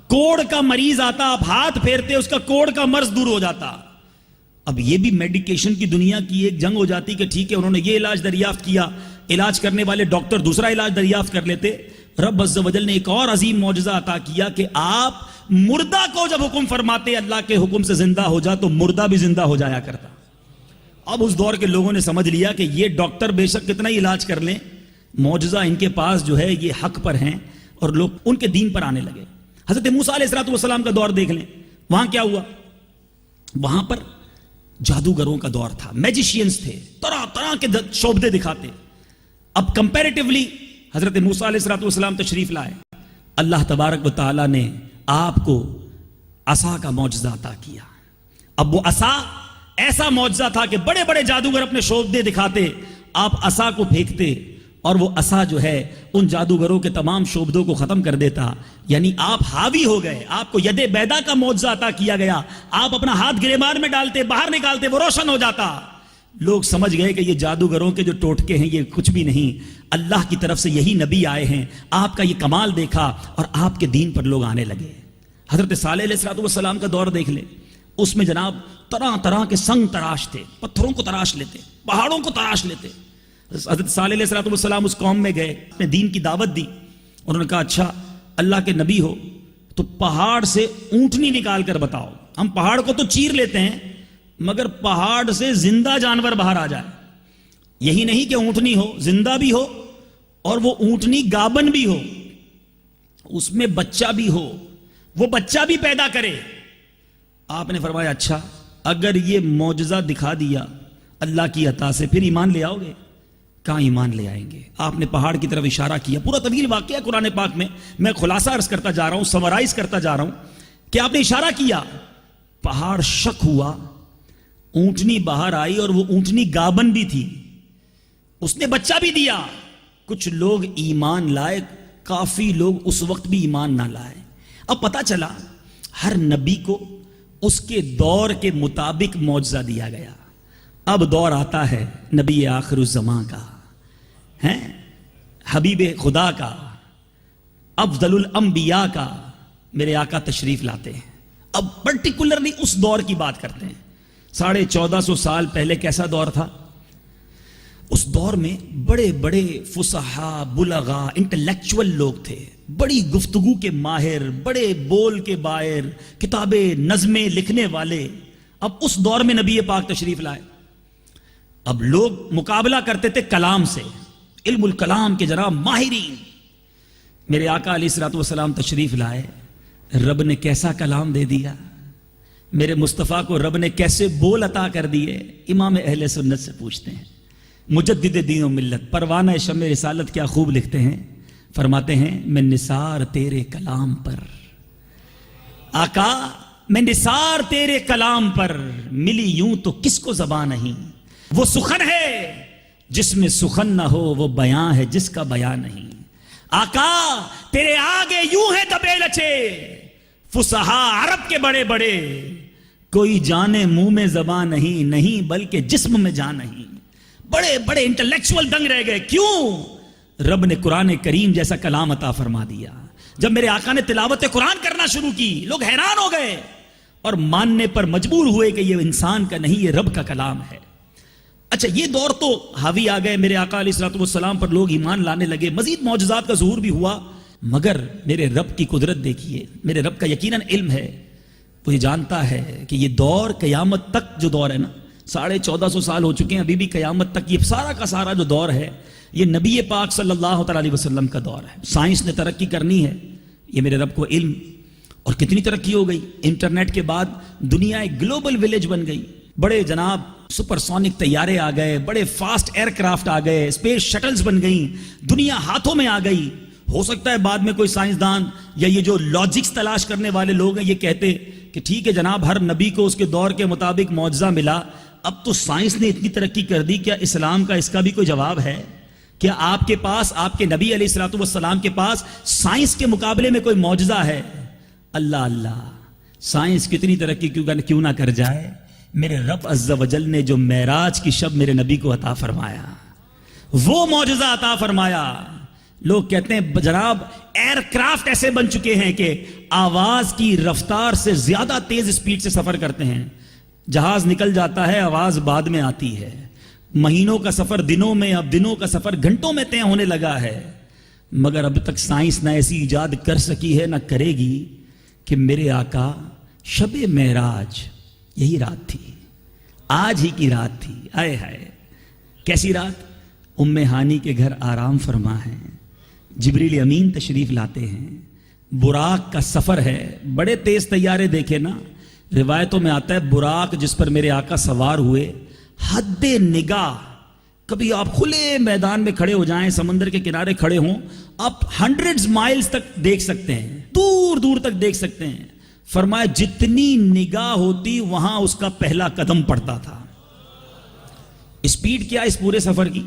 کوڑ کا مریض آتا، آپ ہاتھ پھیرتے اس کا کوڑ کا مرض دور ہو جاتا۔ اب یہ بھی میڈیکیشن کی دنیا کی ایک جنگ ہو جاتی کہ ٹھیک ہے انہوں نے یہ علاج دریافت کیا، علاج کرنے والے ڈاکٹر دوسرا علاج دریافت کر لیتے۔ رب عز و جل نے ایک اور عظیم معجزہ عطا کیا کہ آپ مردہ کو جب حکم فرماتے اللہ کے حکم سے زندہ ہو جا تو مردہ بھی زندہ ہو جایا کرتا۔ اب اس دور کے لوگوں نے سمجھ لیا کہ یہ ڈاکٹر بے شک کتنا ہی علاج کر لیں، معجزہ ان کے پاس جو ہے یہ حق پر ہیں، اور لوگ ان کے دین پر آنے لگے۔ حضرت موسیٰ علیہ السلام کا دور دیکھ لیں، وہاں کیا ہوا؟ وہاں پر جادوگروں کا دور تھا، میجیشینز تھے، طرح طرح کے شعبدے دکھاتے۔ اب کمپیریٹیولی حضرت موسیٰ علیہ السلام تشریف لائے، اللہ تبارک و تعالیٰ نے آپ کو عصا کا معجزہ عطا کیا۔ اب وہ عصا ایسا معجزہ تھا کہ بڑے بڑے جادوگر اپنے شعبدے دکھاتے، آپ عصا کو پھینکتے اور وہ عصا جو ہے ان جادوگروں کے تمام شعبدوں کو ختم کر دیتا۔ یعنی آپ حاوی ہو گئے، آپ کو ید بیدا کا معجزہ عطا کیا گیا، آپ اپنا ہاتھ گریبان میں ڈالتے، باہر نکالتے، وہ روشن ہو جاتا۔ لوگ سمجھ گئے کہ یہ جادوگروں کے جو ٹوٹکے ہیں یہ کچھ بھی نہیں، اللہ کی طرف سے یہی نبی آئے ہیں۔ آپ کا یہ کمال دیکھا اور آپ کے دین پر لوگ آنے لگے۔ حضرت صالح علیہ السلام کا دور دیکھ لیں، اس میں جناب طرح طرح کے سنگ تراش تھے، پتھروں کو تراش لیتے، پہاڑوں کو تراش لیتے۔ حضرت صالح علیہ السلام اس قوم میں گئے، اپنے دین کی دعوت دی، انہوں نے کہا اچھا اللہ کے نبی ہو تو پہاڑ سے اونٹنی نکال کر بتاؤ۔ ہم پہاڑ کو تو چیر لیتے ہیں مگر پہاڑ سے زندہ جانور باہر آ جائے، یہی نہیں کہ اونٹنی ہو، زندہ بھی ہو، اور وہ اونٹنی گابن بھی ہو، اس میں بچہ بھی ہو، وہ بچہ بھی پیدا کرے۔ آپ نے فرمایا اچھا اگر یہ معجزہ دکھا دیا اللہ کی عطا سے پھر ایمان لے آؤ گے؟ کہاں ایمان لے آئیں گے؟ آپ نے پہاڑ کی طرف اشارہ کیا، پورا طویل واقعہ قرآن پاک میں خلاصہ عرض کرتا جا رہا ہوں، سمرائز کرتا جا رہا ہوں کہ آپ نے اشارہ کیا، پہاڑ شک ہوا، اونٹنی باہر آئی اور وہ اونٹنی گابن بھی تھی، اس نے بچہ بھی دیا۔ کچھ لوگ ایمان لائے، کافی لوگ اس وقت بھی ایمان نہ لائے۔ اب پتا چلا ہر نبی کو اس کے دور کے مطابق معجزہ دیا گیا۔ اب دور آتا ہے نبی آخر الزمان کا، ہیں حبیب خدا کا، افضل الانبیاء کا، میرے آقا تشریف لاتے ہیں۔ اب پرٹیکولرلی اس دور کی بات کرتے ہیں۔ 1450 سال پہلے کیسا دور تھا؟ اس دور میں بڑے بڑے فصحا، بلغا، انٹلیکچول لوگ تھے، بڑی گفتگو کے ماہر، بڑے بول کے باہر، کتابیں نظمیں لکھنے والے۔ اب اس دور میں نبی پاک تشریف لائے، اب لوگ مقابلہ کرتے تھے کلام سے، علم الکلام کے جناب ماہرین۔ میرے آقا علیہ السلام تشریف لائے، رب نے کیسا کلام دے دیا، میرے مصطفیٰ کو رب نے کیسے بول عطا کر دیے۔ امام اہل سنت سے پوچھتے ہیں، مجدد دین و ملت، پروانہ شمع رسالت کیا خوب لکھتے ہیں، فرماتے ہیں میں نثار تیرے کلام پر، آقا میں نثار تیرے کلام پر، ملی یوں تو کس کو زبان نہیں، وہ سخن ہے جس میں سخن نہ ہو، وہ بیان ہے جس کا بیان نہیں۔ آقا تیرے آگے یوں ہے دبے لچے، فصحا عرب کے بڑے بڑے، کوئی جانے منہ میں زبان نہیں، نہیں بلکہ جسم میں جان نہیں۔ بڑے بڑے انٹلیکچول دنگ رہ گئے، کیوں؟ رب نے قرآن کریم جیسا کلام عطا فرما دیا۔ جب میرے آقا نے تلاوت قرآن کرنا شروع کی، لوگ حیران ہو گئے اور ماننے پر مجبور ہوئے کہ یہ انسان کا نہیں، یہ رب کا کلام ہے۔ اچھا یہ دور تو حاوی آ گئے، میرے آقا علیہ السلام پر لوگ ایمان لانے لگے، مزید معجزات کا ظہور بھی ہوا۔ مگر میرے رب کی قدرت دیکھیے، میرے رب کا یقیناً علم ہے، وہ یہ جانتا ہے کہ یہ دور قیامت تک جو دور ہے نا، 1450 سال ہو چکے ہیں، ابھی بھی قیامت تک یہ سارا کا سارا جو دور ہے یہ نبی پاک صلی اللہ تعالی علیہ وسلم کا دور ہے۔ سائنس نے ترقی کرنی ہے، یہ میرے رب کو علم، اور کتنی ترقی ہو گئی، انٹرنیٹ کے بعد دنیا ایک گلوبل ولیج بن گئی، بڑے جناب سپر سونک طیارے آ گئے، بڑے فاسٹ ایئر کرافٹ آ گئے، اسپیس شٹلز بن گئیں، دنیا ہاتھوں میں آ گئی۔ ہو سکتا ہے بعد میں کوئی سائنسدان یا یہ جو لاجکس تلاش کرنے والے لوگ ہیں یہ کہتے کہ ٹھیک ہے جناب، ہر نبی کو اس کے دور کے مطابق معجزہ ملا، اب تو سائنس نے اتنی ترقی کر دی، کیا اسلام کا اس کا بھی کوئی جواب ہے؟ کیا آپ کے پاس، آپ کے نبی علیہ الصلوۃ والسلام کے پاس سائنس کے مقابلے میں کوئی معجزہ ہے؟ اللہ اللہ، سائنس کتنی ترقی کیوں نہ کر جائے، میرے رب عز و جل نے جو معراج کی شب میرے نبی کو عطا فرمایا، وہ معجزہ عطا فرمایا۔ لوگ کہتے ہیں جناب ایئر کرافٹ ایسے بن چکے ہیں کہ آواز کی رفتار سے زیادہ تیز اسپیڈ سے سفر کرتے ہیں، جہاز نکل جاتا ہے، آواز بعد میں آتی ہے، مہینوں کا سفر دنوں میں، اب دنوں کا سفر گھنٹوں میں طے ہونے لگا ہے، مگر اب تک سائنس نہ ایسی ایجاد کر سکی ہے، نہ کرے گی کہ میرے آقا شب معراج یہی رات تھی، آج ہی کی رات تھی، آئے ہائے کیسی رات، ام ہانی کے گھر آرام فرما ہے، جبریل امین تشریف لاتے ہیں، براق کا سفر ہے، بڑے تیز طیارے دیکھے نا، روایتوں میں آتا ہے براق جس پر میرے آقا سوار ہوئے، حد نگاہ، کبھی آپ کھلے میدان میں کھڑے ہو جائیں، سمندر کے کنارے کھڑے ہوں، آپ 100 مائلز تک دیکھ سکتے ہیں، دور دور تک دیکھ سکتے ہیں۔ فرمایا جتنی نگاہ ہوتی وہاں اس کا پہلا قدم پڑتا تھا۔ اسپیڈ کیا اس پورے سفر کی،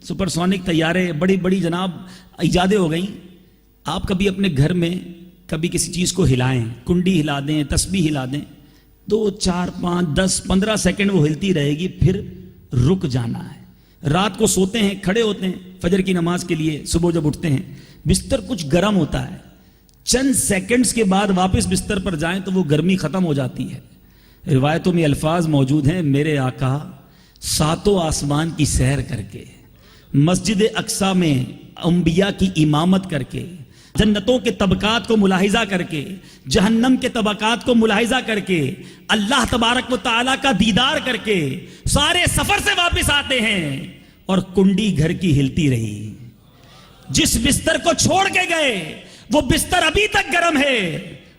سپر سونک طیارے، بڑی بڑی جناب ایجادیں ہو گئیں۔ آپ کبھی اپنے گھر میں کبھی کسی چیز کو ہلائیں، کنڈی ہلا دیں، تسبیح ہلا دیں، 2 4 5 10 15 سیکنڈ وہ ہلتی رہے گی، پھر رک جانا ہے۔ رات کو سوتے ہیں، کھڑے ہوتے ہیں فجر کی نماز کے لیے، صبح جب اٹھتے ہیں بستر کچھ گرم ہوتا ہے، چند سیکنڈز کے بعد واپس بستر پر جائیں تو وہ گرمی ختم ہو جاتی ہے۔ روایتوں میں الفاظ موجود ہیں، میرے آقا 7 آسمان کی سیر کر کے، مسجد اقصی میں انبیاء کی امامت کر کے، جنتوں کے طبقات کو ملاحظہ کر کے، جہنم کے طبقات کو ملاحظہ کر کے، اللہ تبارک و تعالیٰ کا دیدار کر کے سارے سفر سے واپس آتے ہیں اور کنڈی گھر کی ہلتی رہی۔ جس بستر کو چھوڑ کے گئے وہ بستر ابھی تک گرم ہے۔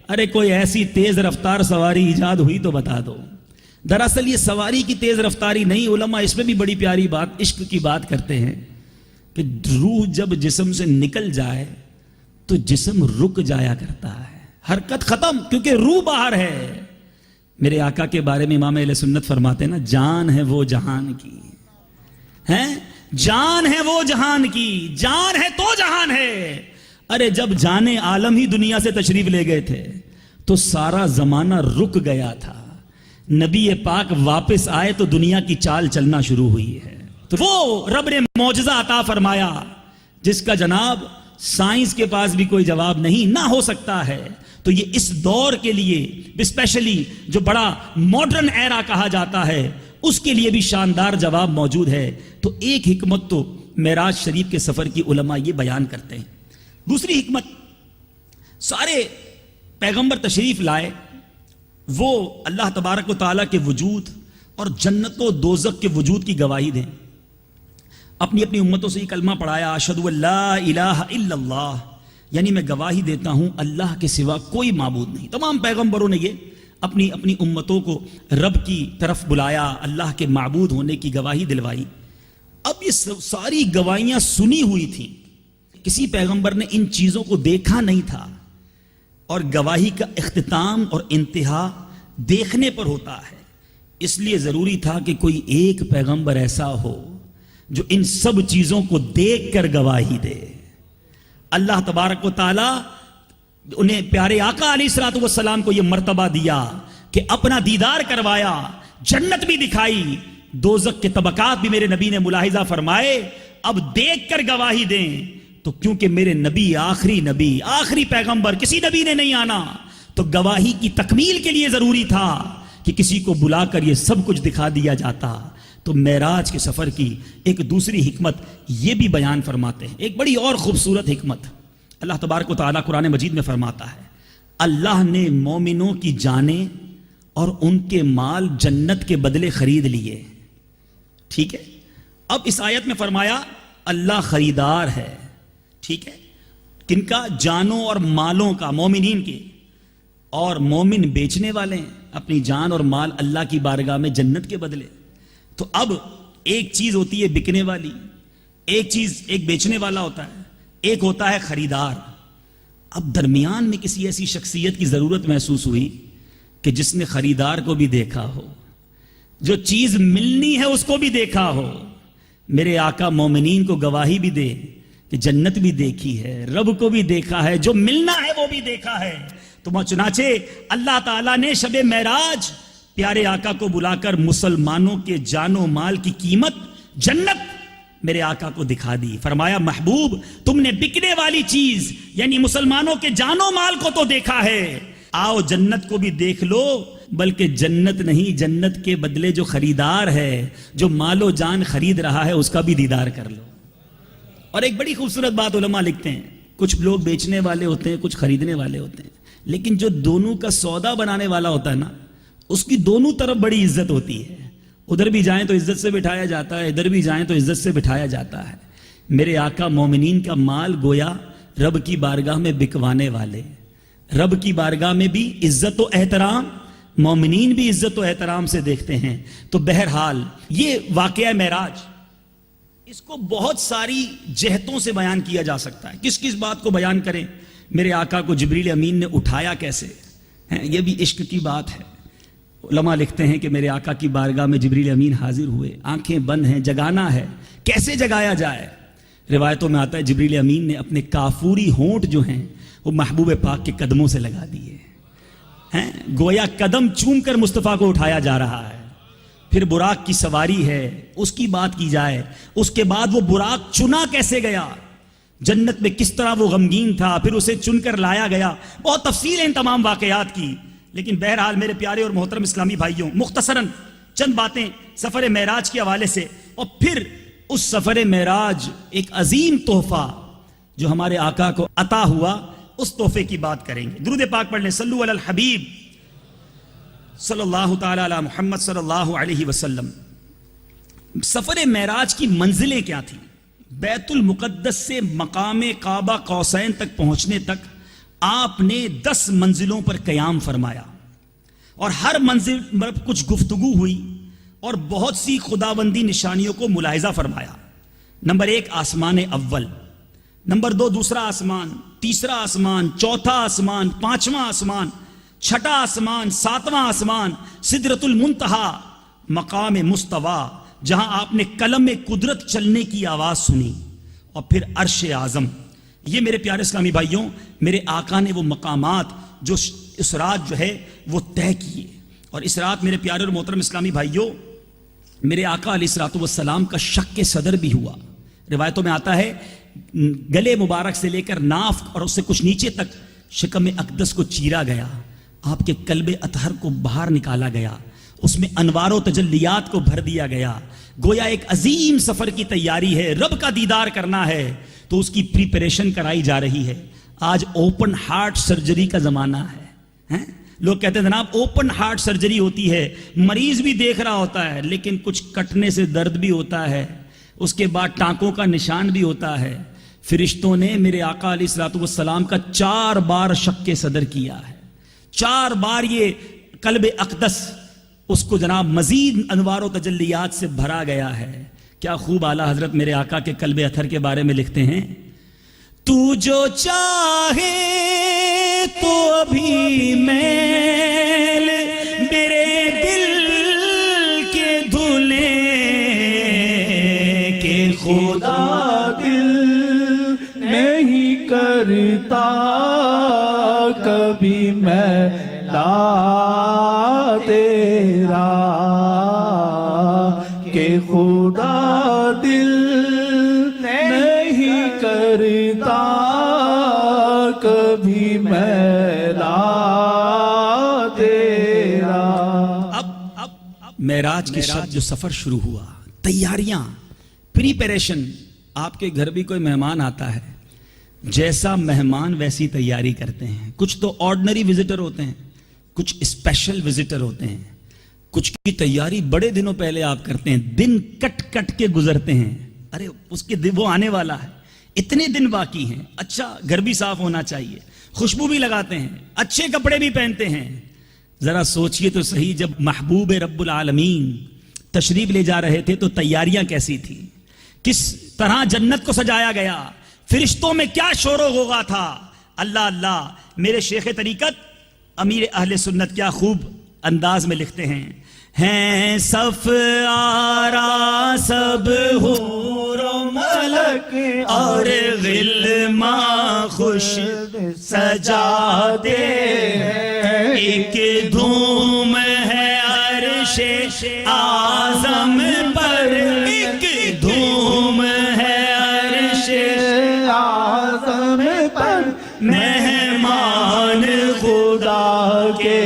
ارے کوئی ایسی تیز رفتار سواری ایجاد ہوئی تو بتا دو۔ دراصل یہ سواری کی تیز رفتاری نہیں، علماء اس میں بھی بڑی پیاری بات، عشق کی بات کرتے ہیں کہ روح جب جسم سے نکل جائے تو جسم رک جایا کرتا ہے، حرکت ختم، کیونکہ روح باہر ہے۔ میرے آقا کے بارے میں امام اہل سنت فرماتے ہیں نا، جان ہے وہ جہان کی، ہیں جان ہے وہ جہان کی، جان ہے تو جہان ہے۔ ارے جب جانے عالم ہی دنیا سے تشریف لے گئے تھے تو سارا زمانہ رک گیا تھا، نبی پاک واپس آئے تو دنیا کی چال چلنا شروع ہوئی ہے۔ تو وہ رب نے معجزہ عطا فرمایا جس کا جناب سائنس کے پاس بھی کوئی جواب نہیں، نہ ہو سکتا ہے۔ تو یہ اس دور کے لیے اسپیشلی جو بڑا ماڈرن ایرا کہا جاتا ہے اس کے لیے بھی شاندار جواب موجود ہے۔ تو ایک حکمت تو معراج شریف کے سفر کی علماء یہ بیان کرتے ہیں۔ دوسری حکمت، سارے پیغمبر تشریف لائے، وہ اللہ تبارک و تعالیٰ کے وجود اور جنت و دوزخ کے وجود کی گواہی دیں۔ اپنی اپنی امتوں سے یہ کلمہ پڑھایا، اشہدو ان لا الہ الا اللہ، یعنی میں گواہی دیتا ہوں اللہ کے سوا کوئی معبود نہیں۔ تمام پیغمبروں نے یہ اپنی اپنی امتوں کو رب کی طرف بلایا، اللہ کے معبود ہونے کی گواہی دلوائی۔ اب یہ ساری گواہیاں سنی ہوئی تھیں، کسی پیغمبر نے ان چیزوں کو دیکھا نہیں تھا، اور گواہی کا اختتام اور انتہا دیکھنے پر ہوتا ہے۔ اس لیے ضروری تھا کہ کوئی ایک پیغمبر ایسا ہو جو ان سب چیزوں کو دیکھ کر گواہی دے۔ اللہ تبارک و تعالی انہیں پیارے آقا علیہ الصلوۃ والسلام کو یہ مرتبہ دیا کہ اپنا دیدار کروایا، جنت بھی دکھائی، دوزخ کے طبقات بھی میرے نبی نے ملاحظہ فرمائے، اب دیکھ کر گواہی دیں۔ تو کیونکہ میرے نبی آخری پیغمبر، کسی نبی نے نہیں آنا، تو گواہی کی تکمیل کے لیے ضروری تھا کہ کسی کو بلا کر یہ سب کچھ دکھا دیا جاتا۔ تو معراج کے سفر کی ایک دوسری حکمت یہ بھی بیان فرماتے ہیں، ایک بڑی اور خوبصورت حکمت۔ اللہ تبارک و تعالیٰ قرآن مجید میں فرماتا ہے اللہ نے مومنوں کی جانیں اور ان کے مال جنت کے بدلے خرید لیے. ٹھیک ہے. اب اس آیت میں فرمایا اللہ خریدار ہے. ٹھیک ہے. کن کا؟ جانوں اور مالوں کا، مومنین کے. اور مومن بیچنے والے ہیں اپنی جان اور مال اللہ کی بارگاہ میں جنت کے بدلے. تو اب ایک چیز ہوتی ہے بکنے والی، ایک چیز ایک بیچنے والا ہوتا ہے، ایک ہوتا ہے خریدار. اب درمیان میں کسی ایسی شخصیت کی ضرورت محسوس ہوئی کہ جس نے خریدار کو بھی دیکھا ہو، جو چیز ملنی ہے اس کو بھی دیکھا ہو. میرے آقا مومنین کو گواہی بھی دے کہ جنت بھی دیکھی ہے، رب کو بھی دیکھا ہے، جو ملنا ہے وہ بھی دیکھا ہے. تو چنانچہ اللہ تعالیٰ نے شب معراج پیارے آقا کو بلا کر مسلمانوں کے جان و مال کی قیمت جنت میرے آقا کو دکھا دی. فرمایا محبوب تم نے بکنے والی چیز یعنی مسلمانوں کے جان و مال کو تو دیکھا ہے، آؤ جنت کو بھی دیکھ لو. بلکہ جنت نہیں، جنت کے بدلے جو خریدار ہے، جو مال و جان خرید رہا ہے، اس کا بھی دیدار کر لو. اور ایک بڑی خوبصورت بات علماء لکھتے ہیں، کچھ لوگ بیچنے والے ہوتے ہیں، کچھ خریدنے والے ہوتے ہیں، لیکن جو دونوں کا سودا بنانے والا ہوتا ہے نا، اس کی دونوں طرف بڑی عزت ہوتی ہے. ادھر بھی جائیں تو عزت سے بٹھایا جاتا ہے، ادھر بھی جائیں تو عزت سے بٹھایا جاتا ہے. میرے آقا مومنین کا مال گویا رب کی بارگاہ میں بکوانے والے، رب کی بارگاہ میں بھی عزت و احترام، مومنین بھی عزت و احترام سے دیکھتے ہیں. تو بہرحال یہ واقعہ معراج، اس کو بہت ساری جہتوں سے بیان کیا جا سکتا ہے. کس کس بات کو بیان کریں؟ میرے آقا کو جبریل امین نے اٹھایا کیسے، یہ بھی عشق کی بات ہے. علماء لکھتے ہیں کہ میرے آقا کی بارگاہ میں جبریل امین حاضر ہوئے، آنکھیں بند ہیں، جگانا ہے، کیسے جگایا جائے؟ روایتوں میں آتا ہے جبریل امین نے اپنے کافوری ہونٹ جو ہیں وہ محبوب پاک کے قدموں سے لگا دیے ہیں، گویا قدم چوم کر مصطفیٰ کو اٹھایا جا رہا ہے. پھر براق کی سواری ہے، اس کی بات کی جائے. اس کے بعد وہ براق چنا کیسے گیا، جنت میں کس طرح وہ غمگین تھا، پھر اسے چن کر لایا گیا. بہت تفصیل ہے ان تمام واقعات کی. لیکن بہرحال میرے پیارے اور محترم اسلامی بھائیوں، مختصراً چند باتیں سفر معراج کے حوالے سے، اور پھر اس سفر معراج ایک عظیم تحفہ جو ہمارے آقا کو عطا ہوا، اس تحفے کی بات کریں گے. درود پاک پڑھ لیں، صلو علی الحبیب صلی اللہ تعالی علی محمد صلی اللہ علیہ وسلم. سفر معراج کی منزلیں کیا تھیں؟ بیت المقدس سے مقام کعبہ قوسین تک پہنچنے تک آپ نے 10 منزلوں پر قیام فرمایا، اور ہر منزل پر کچھ گفتگو ہوئی اور بہت سی خداوندی نشانیوں کو ملاحظہ فرمایا. نمبر 1 آسمان اول، نمبر 2 دوسرا آسمان، تیسرا آسمان، چوتھا آسمان، 5واں آسمان، 6واں آسمان، 7واں آسمان، سدرۃ المنتہا، مقام مستوی جہاں آپ نے قلم قدرت چلنے کی آواز سنی، اور پھر عرش اعظم. یہ میرے پیارے اسلامی بھائیوں، میرے آقا نے وہ مقامات جو اس رات جو ہے وہ طے کیے. اور اس رات میرے پیارے اور محترم اسلامی بھائیوں، میرے آقا علیہ الصلوۃ والسلام کا شق صدر بھی ہوا. روایتوں میں آتا ہے گلے مبارک سے لے کر ناف اور اس سے کچھ نیچے تک شکم اقدس کو چیرا گیا، آپ کے قلب اطہر کو باہر نکالا گیا، اس میں انوار و تجلیات کو بھر دیا گیا. گویا ایک عظیم سفر کی تیاری ہے، رب کا دیدار کرنا ہے، تو اس کی پریپریشن کرائی جا رہی ہے. آج اوپن ہارٹ سرجری کا زمانہ ہے. لوگ کہتے ہیں جناب اوپن ہارٹ سرجری ہوتی ہے، مریض بھی دیکھ رہا ہوتا ہے، لیکن کچھ کٹنے سے درد بھی ہوتا ہے، اس کے بعد ٹانکوں کا نشان بھی ہوتا ہے. فرشتوں نے میرے آقا علیہ الصلوۃ والسلام کا 4 بار شق صدر کیا ہے. 4 بار یہ قلب اقدس اس کو جناب مزید انوار و تجلیات سے بھرا گیا ہے. کیا خوب اعلیٰ حضرت میرے آقا کے قلب اطہر کے بارے میں لکھتے ہیں، تو جو چاہے تو ابھی میل میرے دل کے دھلے کہ خدا
دل نہیں کرتا کبھی میں لا تیرا، کہ خدا دل نہیں کرتا کبھی میں لا تیرا.
اب معراج کے شب جو سفر شروع ہوا، تیاریاں، پریپریشن. آپ کے گھر بھی کوئی مہمان آتا ہے جیسا مہمان ویسی تیاری کرتے ہیں. کچھ تو آرڈنری وزٹر ہوتے ہیں, کچھ اسپیشل وزٹر ہوتے ہیں, کچھ کی تیاری بڑے دنوں پہلے آپ کرتے ہیں, دن کٹ کٹ کے گزرتے ہیں. ارے اس کے وہ آنے والا ہے, اتنے دن باقی ہیں, اچھا گھر بھی صاف ہونا چاہیے, خوشبو بھی لگاتے ہیں, اچھے کپڑے بھی پہنتے ہیں. ذرا سوچئے تو صحیح, جب محبوب رب العالمین تشریف لے جا رہے تھے تو تیاریاں کیسی تھی, کس طرح جنت کو سجایا گیا, فرشتوں میں کیا شور و غوغا تھا. اللہ اللہ. میرے شیخ طریقت امیر اہل سنت کیا خوب انداز میں لکھتے ہیں صف آرا سب حور و ملک اور غلماں خوش سجاتے ہیں, ایک دھوم ہے عرش اعظم پر, ایک دھوم ہے عرش
اعظم پر,
مہمان
خدا کے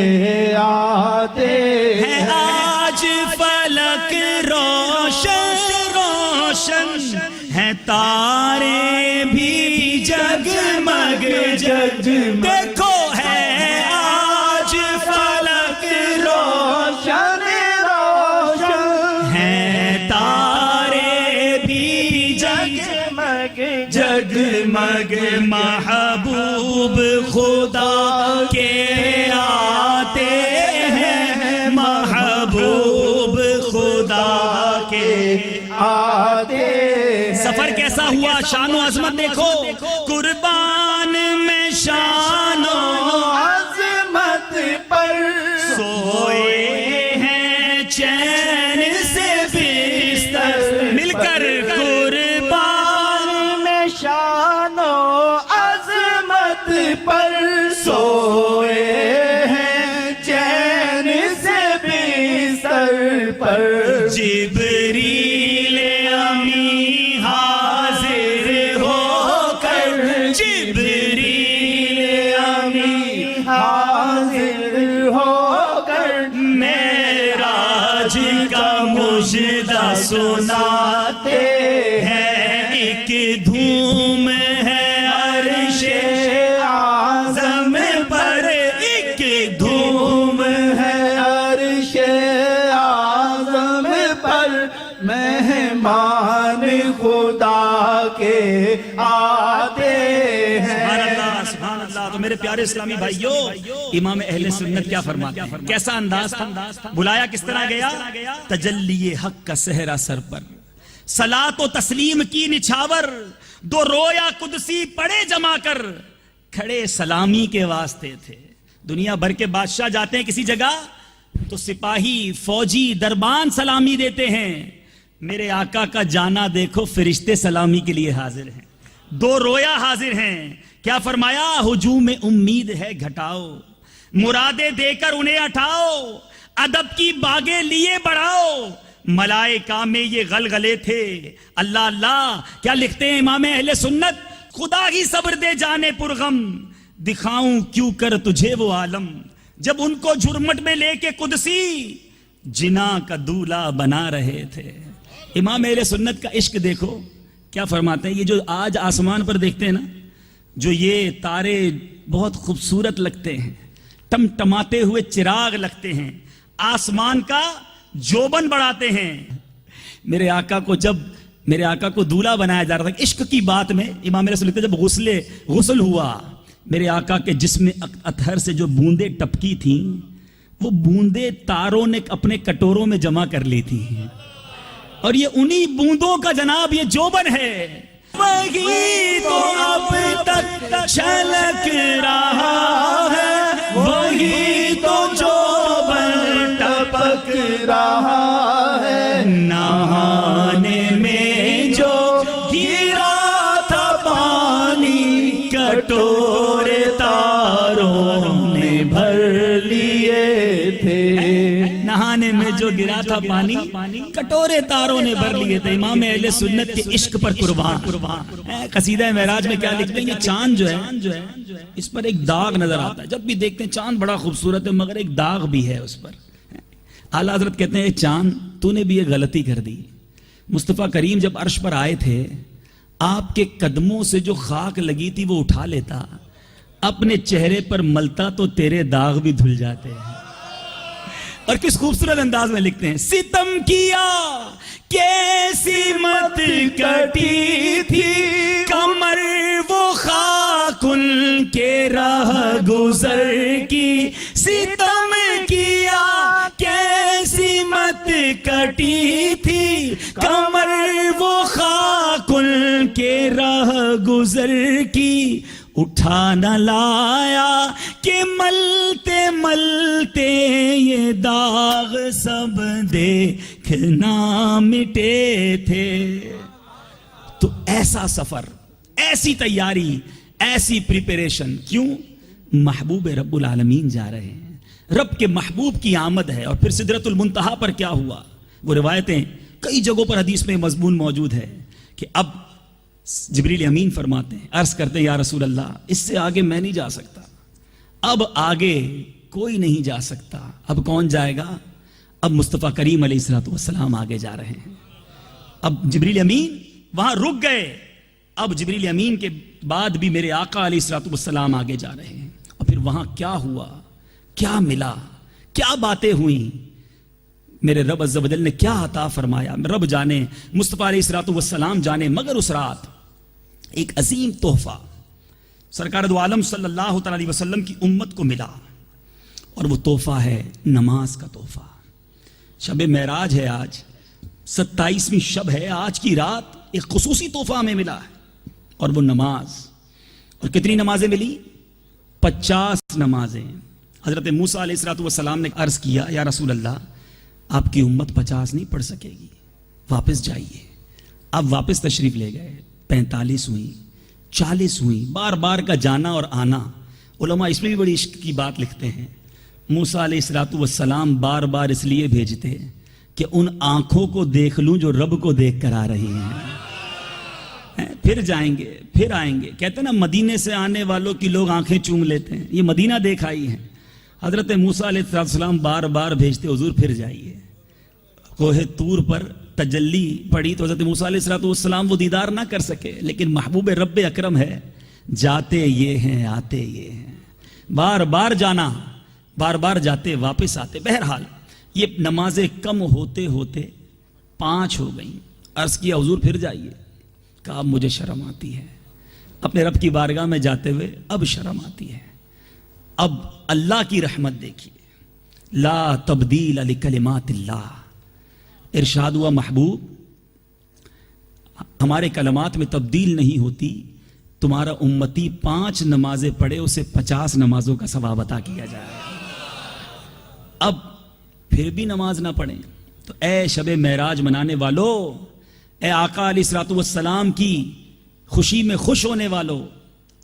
آتے
ہیں. آج فلک روشن روشن ہے, تارے بھی جگمگ جگمگ. دیکھو ہے آج فلک
روشن روشن
ہے, تارے بھی
جگمگ
جگمگ. محبوب خدا کے آتے ہیں, محبوب خدا کے
آتے.
سفر کیسا ہوا, شان و عظمت دیکھو. قربان میں شان و
عظمت پر
سوئے ہیں چین سے بستر مل کر. قربان
میں شان و عظمت پر سوئے ہیں چین سے بستر پر.
جبریل امی حاضر ہو کر, جبریل امی
حاضر ہو کر
معراج کا مژدہ سناتے ہیں. ایک دھوم ہے عرش اعظم پر, ایک دھوم
ہے عرش اعظم پر, مہمان خدا کے آتے
سبحان
ہیں.
اللہ سبحان اللہ. تو میرے پیارے اسلامی بھائیوں, امام اہل سنت کیا فرماتے ہیں, کیسا انداز تھا, بلایا کس طرح گیا. تجلی حق کا صحرا سر پر, صلاۃ و تسلیم کی نچھاور, دو رویا قدسی پڑے جما کر, کھڑے سلامی کے واسطے تھے. دنیا بھر کے بادشاہ جاتے ہیں کسی جگہ تو سپاہی فوجی دربان سلامی دیتے ہیں. میرے آقا کا جانا دیکھو, فرشتے سلامی کے لیے حاضر ہیں, دو رویا حاضر ہیں. کیا فرمایا, ہجوم امید ہے گھٹاؤ, مرادیں دے کر انہیں ہٹاؤ, ادب کی باغیں لیے بڑھاؤ. ملائکہ میں یہ غلغلے تھے. اللہ اللہ. کیا لکھتے ہیں امام اہل سنت, خدا ہی صبر دے جانے پرغم, دکھاؤں کیوں کر تجھے وہ عالم. جب ان کو جھرمٹ میں لے کے قدسی جنا کا دولہا بنا رہے تھے. امام اہل سنت کا عشق دیکھو کیا فرماتے ہیں. یہ جو آج آسمان پر دیکھتے ہیں نا, جو یہ تارے بہت خوبصورت لگتے ہیں, ٹمٹماتے ہوئے چراغ لگتے ہیں, آسمان کا جوبن بڑھاتے ہیں. میرے آقا کو جب میرے آقا کو دولہا بنایا جا رہا تھا, عشق کی بات میں امام رسول لکھتے ہیں جب غسل ہوا, میرے آقا کے جسم اطہر سے جو بوندیں ٹپکی تھیں, وہ بوندیں تاروں نے اپنے کٹوروں میں جمع کر لی تھی, اور یہ انہی بوندوں کا جناب یہ جوبن ہے. وہی تو اب تک چھلک رہا ہے, وہی تو جوبن ٹپک
رہا ہے.
نہانے میں جو گرا تھا پانی, کٹورے تاروں نے بھر لیے تھے. نہانے میں جو گرا تھا پانی, کٹورے تاروں نے بھر لیے تھے. امام اہل سنت کے عشق پر قربان. قصیدہ معراج میں کیا لکھتے ہیں, یہ چاند جو ہے اس پر ایک داغ نظر آتا ہے. جب بھی دیکھتے ہیں چاند بڑا خوبصورت ہے, مگر ایک داغ بھی ہے اس پر. اعلیٰ حضرت کہتے ہیں, چاند تو نے بھی یہ غلطی کر دی. مصطفیٰ کریم جب عرش پر آئے تھے, آپ کے قدموں سے جو خاک لگی تھی وہ اٹھا لیتا, اپنے چہرے پر ملتا تو تیرے داغ بھی دھل جاتے ہیں. اور کس خوبصورت انداز میں لکھتے ہیں, ستم کیا کیسی مت کٹی تھی کمر وہ خاک ان کے راہ گزر کی, ستم کیا کیسی مت کٹی تھی کمر وہ خاک ان کے راہ گزر کی, اٹھا نہ لایا کہ ملتے ملتے یہ داغ سب دیکھنا مٹے تھے. تو ایسا سفر, ایسی تیاری, ایسی پریپریشن کیوں؟ محبوب رب العالمین جا رہے ہیں, رب کے محبوب کی آمد ہے. اور پھر سدرۃ المنتہا پر کیا ہوا, وہ روایتیں کئی جگہوں پر حدیث میں مضمون موجود ہے کہ اب جبریل امین فرماتے ہیں, عرض کرتے ہیں یا رسول اللہ اس سے آگے میں نہیں جا سکتا, اب آگے کوئی نہیں جا سکتا. اب کون جائے گا؟ اب مصطفیٰ کریم علیہ الصلوۃ والسلام آگے جا رہے ہیں. اب جبریل امین وہاں رک گئے, اب جبریل امین کے بعد بھی میرے آقا علیہ الصلوۃ والسلام آگے جا رہے ہیں. اور پھر وہاں کیا ہوا, کیا ملا, کیا باتیں ہوئیں, میرے رب عز و جل نے کیا عطا فرمایا, رب جانے, مصطفیٰ علیہ الصلوۃ والسلام جانے. مگر اس رات ایک عظیم تحفہ سرکار دو عالم صلی اللہ تعالی علیہ وسلم کی امت کو ملا, اور وہ تحفہ ہے نماز کا تحفہ. شب معراج ہے آج, 27ویں شب ہے, آج کی رات ایک خصوصی تحفہ ہمیں ملا ہے, اور وہ نماز. اور کتنی نمازیں ملی؟ 50 نمازیں. حضرت موسیٰ علیہ الصلوۃ والسلام نے عرض کیا یا رسول اللہ آپ کی امت 50 نہیں پڑھ سکے گی, واپس جائیے. اب واپس تشریف لے گئے, 45 ہوئی, 40 ہوئی, بار بار کا جانا اور آنا. علماء اس میں بھی بڑی عشق کی بات لکھتے ہیں, موسیٰ علیہ الصلوۃ والسلام بار بار اس لیے بھیجتے کہ ان آنکھوں کو دیکھ لوں جو رب کو دیکھ کر آ رہی ہیں, پھر جائیں گے پھر آئیں گے. کہتے ہیں نا مدینے سے آنے والوں کی لوگ آنکھیں چوم لیتے ہیں, یہ مدینہ دیکھ آئی ہیں. حضرت موسیٰ علیہ السلام بار بار بھیجتے حضور پھر جائیے. کوہ طور پر تجلی پڑی تو حضرت موسیٰ علیہ السلام وہ دیدار نہ کر سکے, لیکن محبوب رب اکرم ہے, جاتے یہ ہیں آتے یہ ہیں, بار بار جانا, بار بار جاتے واپس آتے. بہرحال یہ نمازیں کم ہوتے ہوتے 5 ہو گئیں. عرض کیا حضور پھر جائیے. کہا مجھے شرم آتی ہے اپنے رب کی بارگاہ میں جاتے ہوئے, اب شرم آتی ہے. اب اللہ کی رحمت دیکھیے, لا تبدیل لکلمات اللہ. ارشاد ہوا محبوب ہمارے کلمات میں تبدیل نہیں ہوتی, تمہارا امتی 5 نمازیں پڑھے اسے 50 نمازوں کا ثواب عطا کیا جائے. اب پھر بھی نماز نہ پڑھیں تو اے شب معراج منانے والو, اے آقا علیہ الصلوۃ والسلام کی خوشی میں خوش ہونے والو,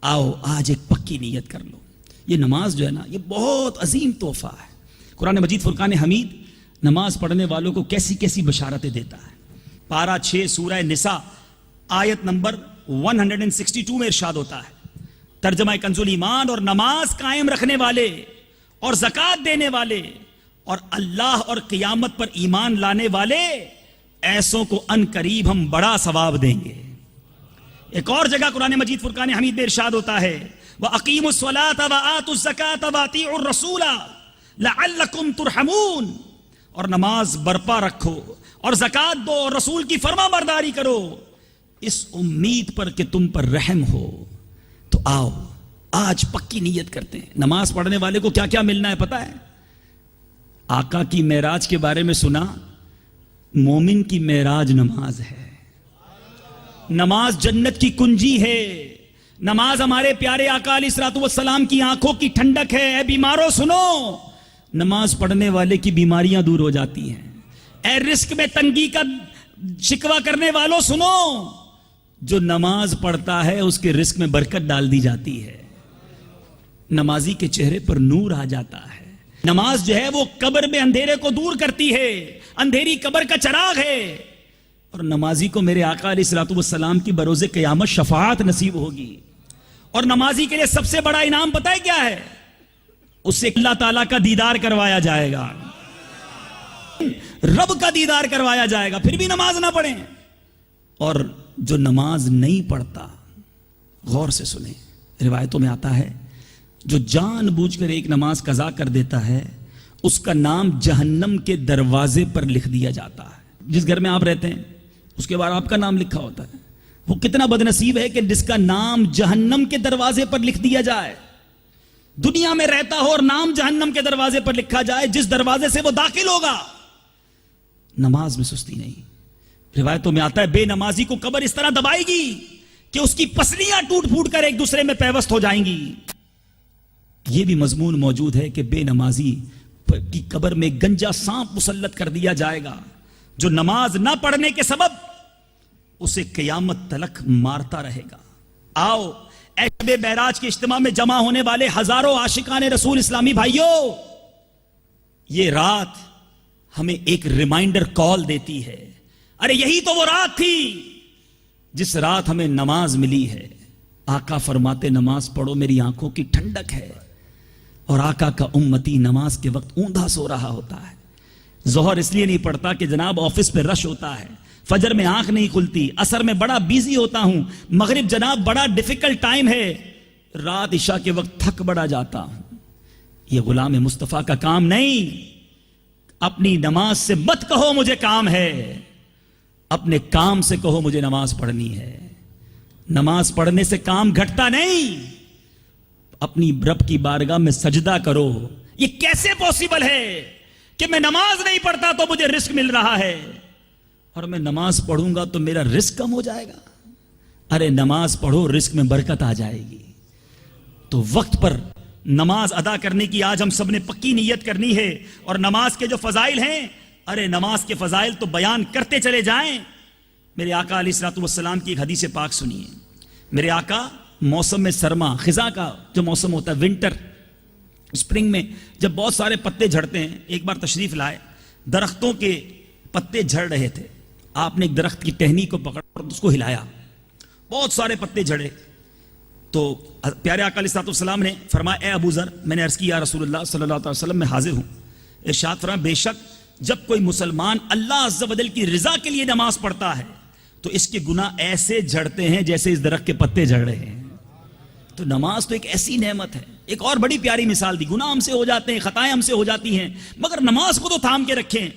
آؤ آج ایک پکی نیت کر لو. یہ نماز جو ہے نا یہ بہت عظیم تحفہ ہے. قرآن مجید فرقان حمید نماز پڑھنے والوں کو کیسی کیسی بشارتیں دیتا ہے. پارہ 6 سورہ نساء آیت نمبر 162 میں ارشاد ہوتا ہے, ترجمہ کنز الایمان, اور نماز قائم رکھنے والے اور زکوٰۃ دینے والے اور اللہ اور قیامت پر ایمان لانے والے ایسوں کو ان قریب ہم بڑا ثواب دیں گے. ایک اور جگہ قرآن مجید فرقان حمید میں ارشاد ہوتا ہے وَأَقِيمُوا الصَّلَاةَ وَآتُوا الزَّكَاةَ وَأَطِيعُوا الرَّسُولَ لَعَلَّكُمْ تُرْحَمُونَ. اور نماز برپا رکھو اور زکوٰۃ دو اور رسول کی فرما برداری کرو اس امید پر کہ تم پر رحم ہو. تو آؤ آج پکی نیت کرتے ہیں. نماز پڑھنے والے کو کیا کیا ملنا ہے پتہ ہے؟ آقا کی معراج کے بارے میں سنا, مومن کی معراج نماز ہے. نماز جنت کی کنجی ہے. نماز ہمارے پیارے آقا علیہ الصلوۃ والسلام کی آنکھوں کی ٹھنڈک ہے. اے بیماروں سنو, نماز پڑھنے والے کی بیماریاں دور ہو جاتی ہیں. اے رزق میں تنگی کا شکوہ کرنے والوں سنو, جو نماز پڑھتا ہے اس کے رزق میں برکت ڈال دی جاتی ہے. نمازی کے چہرے پر نور آ جاتا ہے. نماز جو ہے وہ قبر میں اندھیرے کو دور کرتی ہے, اندھیری قبر کا چراغ ہے. اور نمازی کو میرے آقا علیہ الصلوۃ والسلام کی بروز قیامت شفاعت نصیب ہوگی. اور نمازی کے لیے سب سے بڑا انعام پتہ ہے کیا ہے؟ اس سے اللہ تعالیٰ کا دیدار کروایا جائے گا, رب کا دیدار کروایا جائے گا. پھر بھی نماز نہ پڑھیں. اور جو نماز نہیں پڑھتا، غور سے سنیں، روایتوں میں آتا ہے جو جان بوجھ کر ایک نماز قضا کر دیتا ہے اس کا نام جہنم کے دروازے پر لکھ دیا جاتا ہے۔ جس گھر میں آپ رہتے ہیں اس کے بعد آپ کا نام لکھا ہوتا ہے، وہ کتنا بدنصیب ہے کہ جس کا نام جہنم کے دروازے پر لکھ دیا جائے، دنیا میں رہتا ہو اور نام جہنم کے دروازے پر لکھا جائے، جس دروازے سے وہ داخل ہوگا۔ نماز میں سستی نہیں۔ روایتوں میں آتا ہے بے نمازی کو قبر اس طرح دبائے گی کہ اس کی پسلیاں ٹوٹ پھوٹ کر ایک دوسرے میں پیوست ہو جائیں گی۔ یہ بھی مضمون موجود ہے کہ بے نمازی کی قبر میں گنجا سانپ مسلط کر دیا جائے گا جو نماز نہ پڑھنے کے سبب اسے قیامت تلک مارتا رہے گا۔ آؤ اے شب معراج کے اجتماع میں جمع ہونے والے ہزاروں عاشقان رسول اسلامی بھائیوں، یہ رات ہمیں ایک ریمائنڈر کال دیتی ہے، ارے یہی تو وہ رات تھی جس رات ہمیں نماز ملی ہے۔ آقا فرماتے نماز پڑھو میری آنکھوں کی ٹھنڈک ہے، اور آقا کا امتی نماز کے وقت اوندا سو رہا ہوتا ہے۔ ظہر اس لیے نہیں پڑھتا کہ جناب آفس پہ رش ہوتا ہے، فجر میں آنکھ نہیں کھلتی، عصر میں بڑا بیزی ہوتا ہوں، مغرب جناب بڑا ڈیفیکلٹ ٹائم ہے، رات عشاء کے وقت تھک بڑا جاتا ہوں۔ یہ غلام مصطفیٰ کا کام نہیں۔ اپنی نماز سے مت کہو مجھے کام ہے، اپنے کام سے کہو مجھے نماز پڑھنی ہے۔ نماز پڑھنے سے کام گھٹتا نہیں، اپنی رب کی بارگاہ میں سجدہ کرو۔ یہ کیسے پوسیبل ہے کہ میں نماز نہیں پڑھتا تو مجھے رزق مل رہا ہے، اور میں نماز پڑھوں گا تو میرا رزق کم ہو جائے گا؟ ارے نماز پڑھو، رزق میں برکت آ جائے گی۔ تو وقت پر نماز ادا کرنے کی آج ہم سب نے پکی نیت کرنی ہے، اور نماز کے جو فضائل ہیں، ارے نماز کے فضائل تو بیان کرتے چلے جائیں۔ میرے آقا علیہ الصلوۃ والسلام کی ایک حدیث پاک سنیے۔ میرے آقا موسم میں سرما، خزاں کا جو موسم ہوتا ہے، ونٹر، اسپرنگ میں جب بہت سارے پتے جھڑتے ہیں، ایک بار تشریف لائے، درختوں کے پتے جھڑ رہے تھے، آپ نے ایک درخت کی ٹہنی کو پکڑا اور اس کو ہلایا، بہت سارے پتے جھڑے، تو پیارے آقا علیہ الصلوۃ والسلام نے فرمایا اے ابو ذر، میں نے عرض کی یا رسول اللہ صلی اللہ علیہ وسلم میں حاضر ہوں۔ ارشاد فرمایا بے شک جب کوئی مسلمان اللہ عز و جل کی رضا کے لیے نماز پڑھتا ہے تو اس کے گناہ ایسے جھڑتے ہیں جیسے اس درخت کے پتے جھڑ رہے ہیں۔ تو نماز تو ایک ایسی نعمت ہے۔ ایک اور بڑی پیاری مثال دی، گناہ ہم سے ہو جاتے ہیں، خطائیں ہم سے ہو جاتی ہیں، مگر نماز کو تو تھام کے رکھیں۔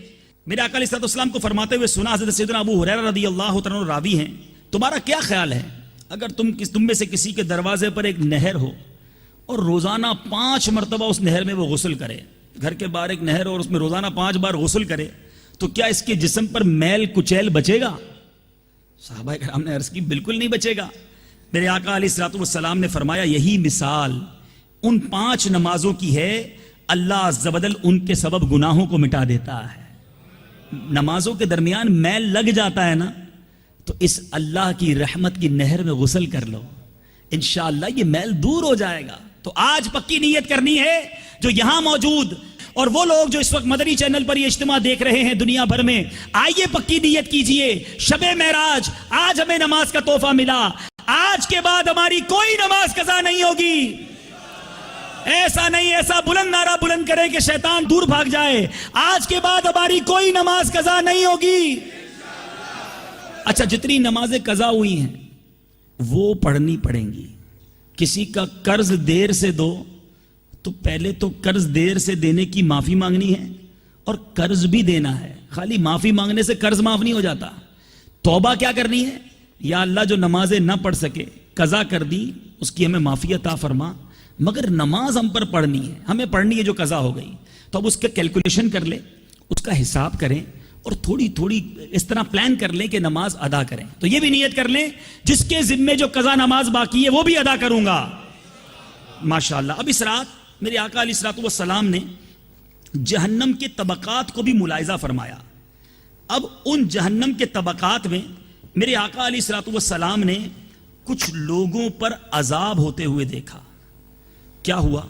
میرے آقا علیہ السلام کو فرماتے ہوئے سنا، حضرت سیدنا ابو ہریرہ رضی اللہ تعالیٰ عنہ راوی ہیں، تمہارا کیا خیال ہے اگر تم میں سے کسی کے دروازے پر ایک نہر ہو اور روزانہ 5 مرتبہ اس نہر میں وہ غسل کرے، گھر کے باہر ایک نہر اور اس میں روزانہ 5 بار غسل کرے، تو کیا اس کے جسم پر میل کچیل بچے گا؟ صحابہ کرام نے عرض کی بالکل نہیں بچے گا۔ میرے آقا علیہ الصلوۃ والسلام نے فرمایا یہی مثال ان 5 نمازوں کی ہے، اللہ عز و جل ان کے سبب گناہوں کو مٹا دیتا ہے۔ نمازوں کے درمیان میل لگ جاتا ہے نا، تو اس اللہ کی رحمت کی نہر میں غسل کر لو، انشاءاللہ یہ میل دور ہو جائے گا۔ تو آج پکی نیت کرنی ہے جو یہاں موجود اور وہ لوگ جو اس وقت مدنی چینل پر یہ اجتماع دیکھ رہے ہیں دنیا بھر میں، آئیے پکی نیت کیجئے، شب معراج آج ہمیں نماز کا تحفہ ملا، آج کے بعد ہماری کوئی نماز قضا نہیں ہوگی۔ ایسا نہیں، ایسا بلند نعرہ بلند کرے کہ شیطان دور بھاگ جائے، آج کے بعد ہماری کوئی نماز قضا نہیں ہوگی۔ اچھا جتنی نمازیں قضا ہوئی ہیں وہ پڑھنی پڑیں گی۔ کسی کا قرض دیر سے دو تو پہلے تو قرض دیر سے دینے کی معافی مانگنی ہے اور قرض بھی دینا ہے، خالی معافی مانگنے سے قرض معاف نہیں ہو جاتا۔ توبہ کیا کرنی ہے؟ یا اللہ جو نمازیں نہ پڑھ سکے قضا کر دی اس کی ہمیں معافی عطا فرما، مگر نماز ہم پر پڑھنی ہے، ہمیں پڑھنی ہے جو قضا ہو گئی، تو اب اس کا کیلکولیشن کر لیں، اس کا حساب کریں اور تھوڑی تھوڑی اس طرح پلان کر لیں کہ نماز ادا کریں۔ تو یہ بھی نیت کر لیں جس کے ذمے جو قضا نماز باقی ہے وہ بھی ادا کروں گا ماشاءاللہ۔ اب اس رات میرے آقا علیہ الصلوۃ والسلام نے جہنم کے طبقات کو بھی ملاحظہ فرمایا۔ اب ان جہنم کے طبقات میں میرے آقا علیہ الصلوۃ والسلام نے کچھ لوگوں پر عذاب ہوتے ہوئے دیکھا۔ کیا ہوا؟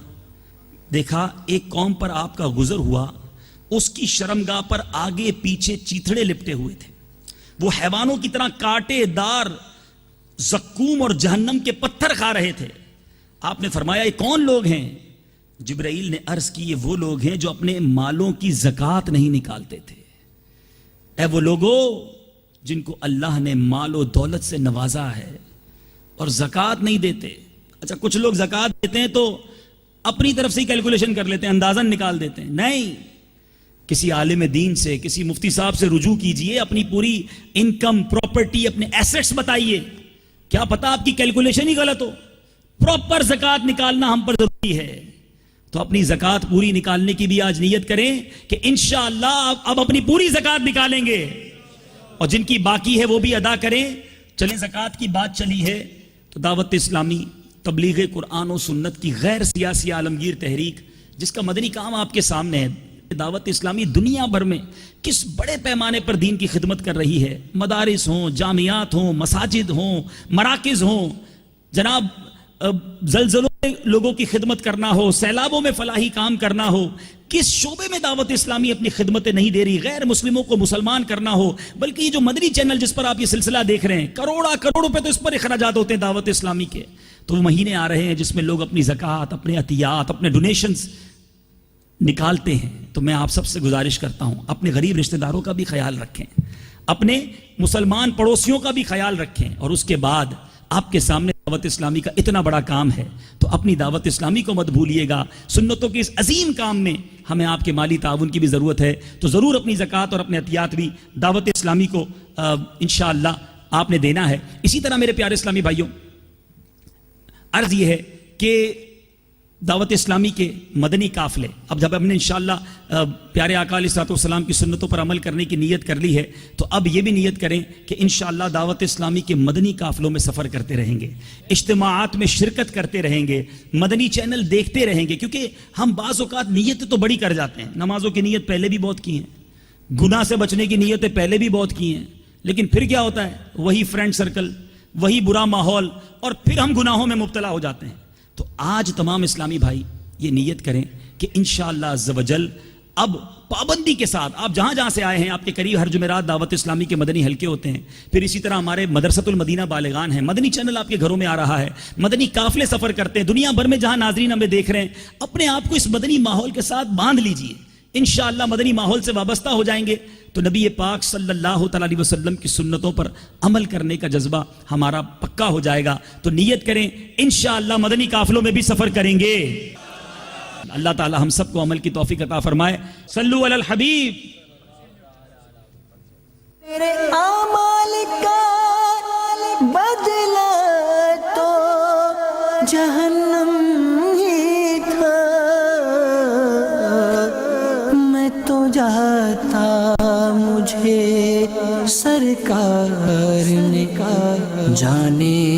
دیکھا ایک قوم پر آپ کا گزر ہوا، اس کی شرمگاہ پر آگے پیچھے چیتھڑے لپٹے ہوئے تھے، وہ حیوانوں کی طرح کاٹے دار زقوم اور جہنم کے پتھر کھا رہے تھے۔ آپ نے فرمایا یہ کون لوگ ہیں؟ جبرائیل نے عرض کی یہ وہ لوگ ہیں جو اپنے مالوں کی زکوٰۃ نہیں نکالتے تھے۔ اے وہ لوگوں جن کو اللہ نے مال و دولت سے نوازا ہے اور زکوٰۃ نہیں دیتے. اچھا کچھ لوگ زکوٰۃ دیتے ہیں تو اپنی طرف سے ہی کیلکولیشن کر لیتے ہیں, اندازن نکال دیتے ہیں. نہیں, کسی عالم دین سے, کسی مفتی صاحب سے رجوع کیجئے, اپنی پوری انکم, پراپرٹی, اپنے ایسٹس بتائیے. کیا پتا آپ کی کیلکولیشن ہی غلط ہو. پراپر زکوٰۃ نکالنا ہم پر ضروری ہے. تو اپنی زکوٰۃ پوری نکالنے کی بھی آج نیت کریں کہ انشاءاللہ اب اپنی پوری زکوٰۃ نکالیں گے, اور جن کی باقی ہے وہ بھی ادا کریں. چلیں زکوٰۃ کی بات چلی ہے تو دعوت اسلامی تبلیغ قرآن و سنت کی غیر سیاسی عالمگیر تحریک, جس کا مدنی کام آپ کے سامنے ہے. دعوت اسلامی دنیا بھر میں کس بڑے پیمانے پر دین کی خدمت کر رہی ہے. مدارس ہوں, جامعات ہوں, مساجد ہوں, مراکز ہوں, جناب زلزلوں میں لوگوں کی خدمت کرنا ہو, سیلابوں میں فلاحی کام کرنا ہو, کس شعبے میں دعوت اسلامی اپنی خدمتیں نہیں دے رہی. غیر مسلموں کو مسلمان کرنا ہو, بلکہ یہ جو مدنی چینل جس پر آپ یہ سلسلہ دیکھ رہے ہیں, کروڑوں روپے تو اس پر اخراجات ہوتے ہیں دعوت اسلامی کے. تو وہ مہینے آ رہے ہیں جس میں لوگ اپنی زکوٰۃ, اپنے عطیات, اپنے ڈونیشنز نکالتے ہیں. تو میں آپ سب سے گزارش کرتا ہوں, اپنے غریب رشتہ داروں کا بھی خیال رکھیں, اپنے مسلمان پڑوسیوں کا بھی خیال رکھیں. اور اس کے بعد آپ کے سامنے دعوت اسلامی کا اتنا بڑا کام ہے تو اپنی دعوت اسلامی کو مت بھولیے گا. سنتوں کے اس عظیم کام میں ہمیں آپ کے مالی تعاون کی بھی ضرورت ہے. تو ضرور اپنی زکوٰۃ اور اپنے عطیات بھی دعوت اسلامی کو انشاءاللہ آپ نے دینا ہے. اسی طرح میرے پیارے اسلامی بھائیوں, عرض یہ ہے کہ دعوت اسلامی کے مدنی قافلے, اب جب ہم نے انشاءاللہ پیارے آقا علیہ الصلوۃ والسلام کی سنتوں پر عمل کرنے کی نیت کر لی ہے, تو اب یہ بھی نیت کریں کہ انشاءاللہ دعوت اسلامی کے مدنی قافلوں میں سفر کرتے رہیں گے, اجتماعات میں شرکت کرتے رہیں گے, مدنی چینل دیکھتے رہیں گے. کیونکہ ہم بعض اوقات نیت تو بڑی کر جاتے ہیں, نمازوں کی نیت پہلے بھی بہت کی ہیں, گناہ سے بچنے کی نیتیں پہلے بھی بہت کی ہیں, لیکن پھر کیا ہوتا ہے, وہی فرینڈ سرکل, وہی برا ماحول, اور پھر ہم گناہوں میں مبتلا ہو جاتے ہیں. تو آج تمام اسلامی بھائی یہ نیت کریں کہ انشاءاللہ عز و جل اب پابندی کے ساتھ, آپ جہاں جہاں سے آئے ہیں, آپ کے قریب ہر جمعرات دعوت اسلامی کے مدنی حلقے ہوتے ہیں, پھر اسی طرح ہمارے مدرسۃ المدینہ بالغان ہیں, مدنی چینل آپ کے گھروں میں آ رہا ہے, مدنی قافلے سفر کرتے ہیں دنیا بھر میں, جہاں ناظرین ہمیں دیکھ رہے ہیں, اپنے آپ کو اس مدنی ماحول کے ساتھ باندھ لیجئے. انشاءاللہ مدنی ماحول سے وابستہ ہو جائیں گے تو نبی پاک صلی اللہ تعالی علیہ وسلم کی سنتوں پر عمل کرنے کا جذبہ ہمارا پکا ہو جائے گا. تو نیت کریں انشاءاللہ مدنی قافلوں میں بھی سفر کریں گے. اللہ تعالی ہم سب کو عمل کی توفیق عطا فرمائے. صلو علی الحبیب.
تیرے اعمال کا بدلہ تو جہنم ہی تھا, میں تو جاتا مجھے سرکار نے کہا, جانے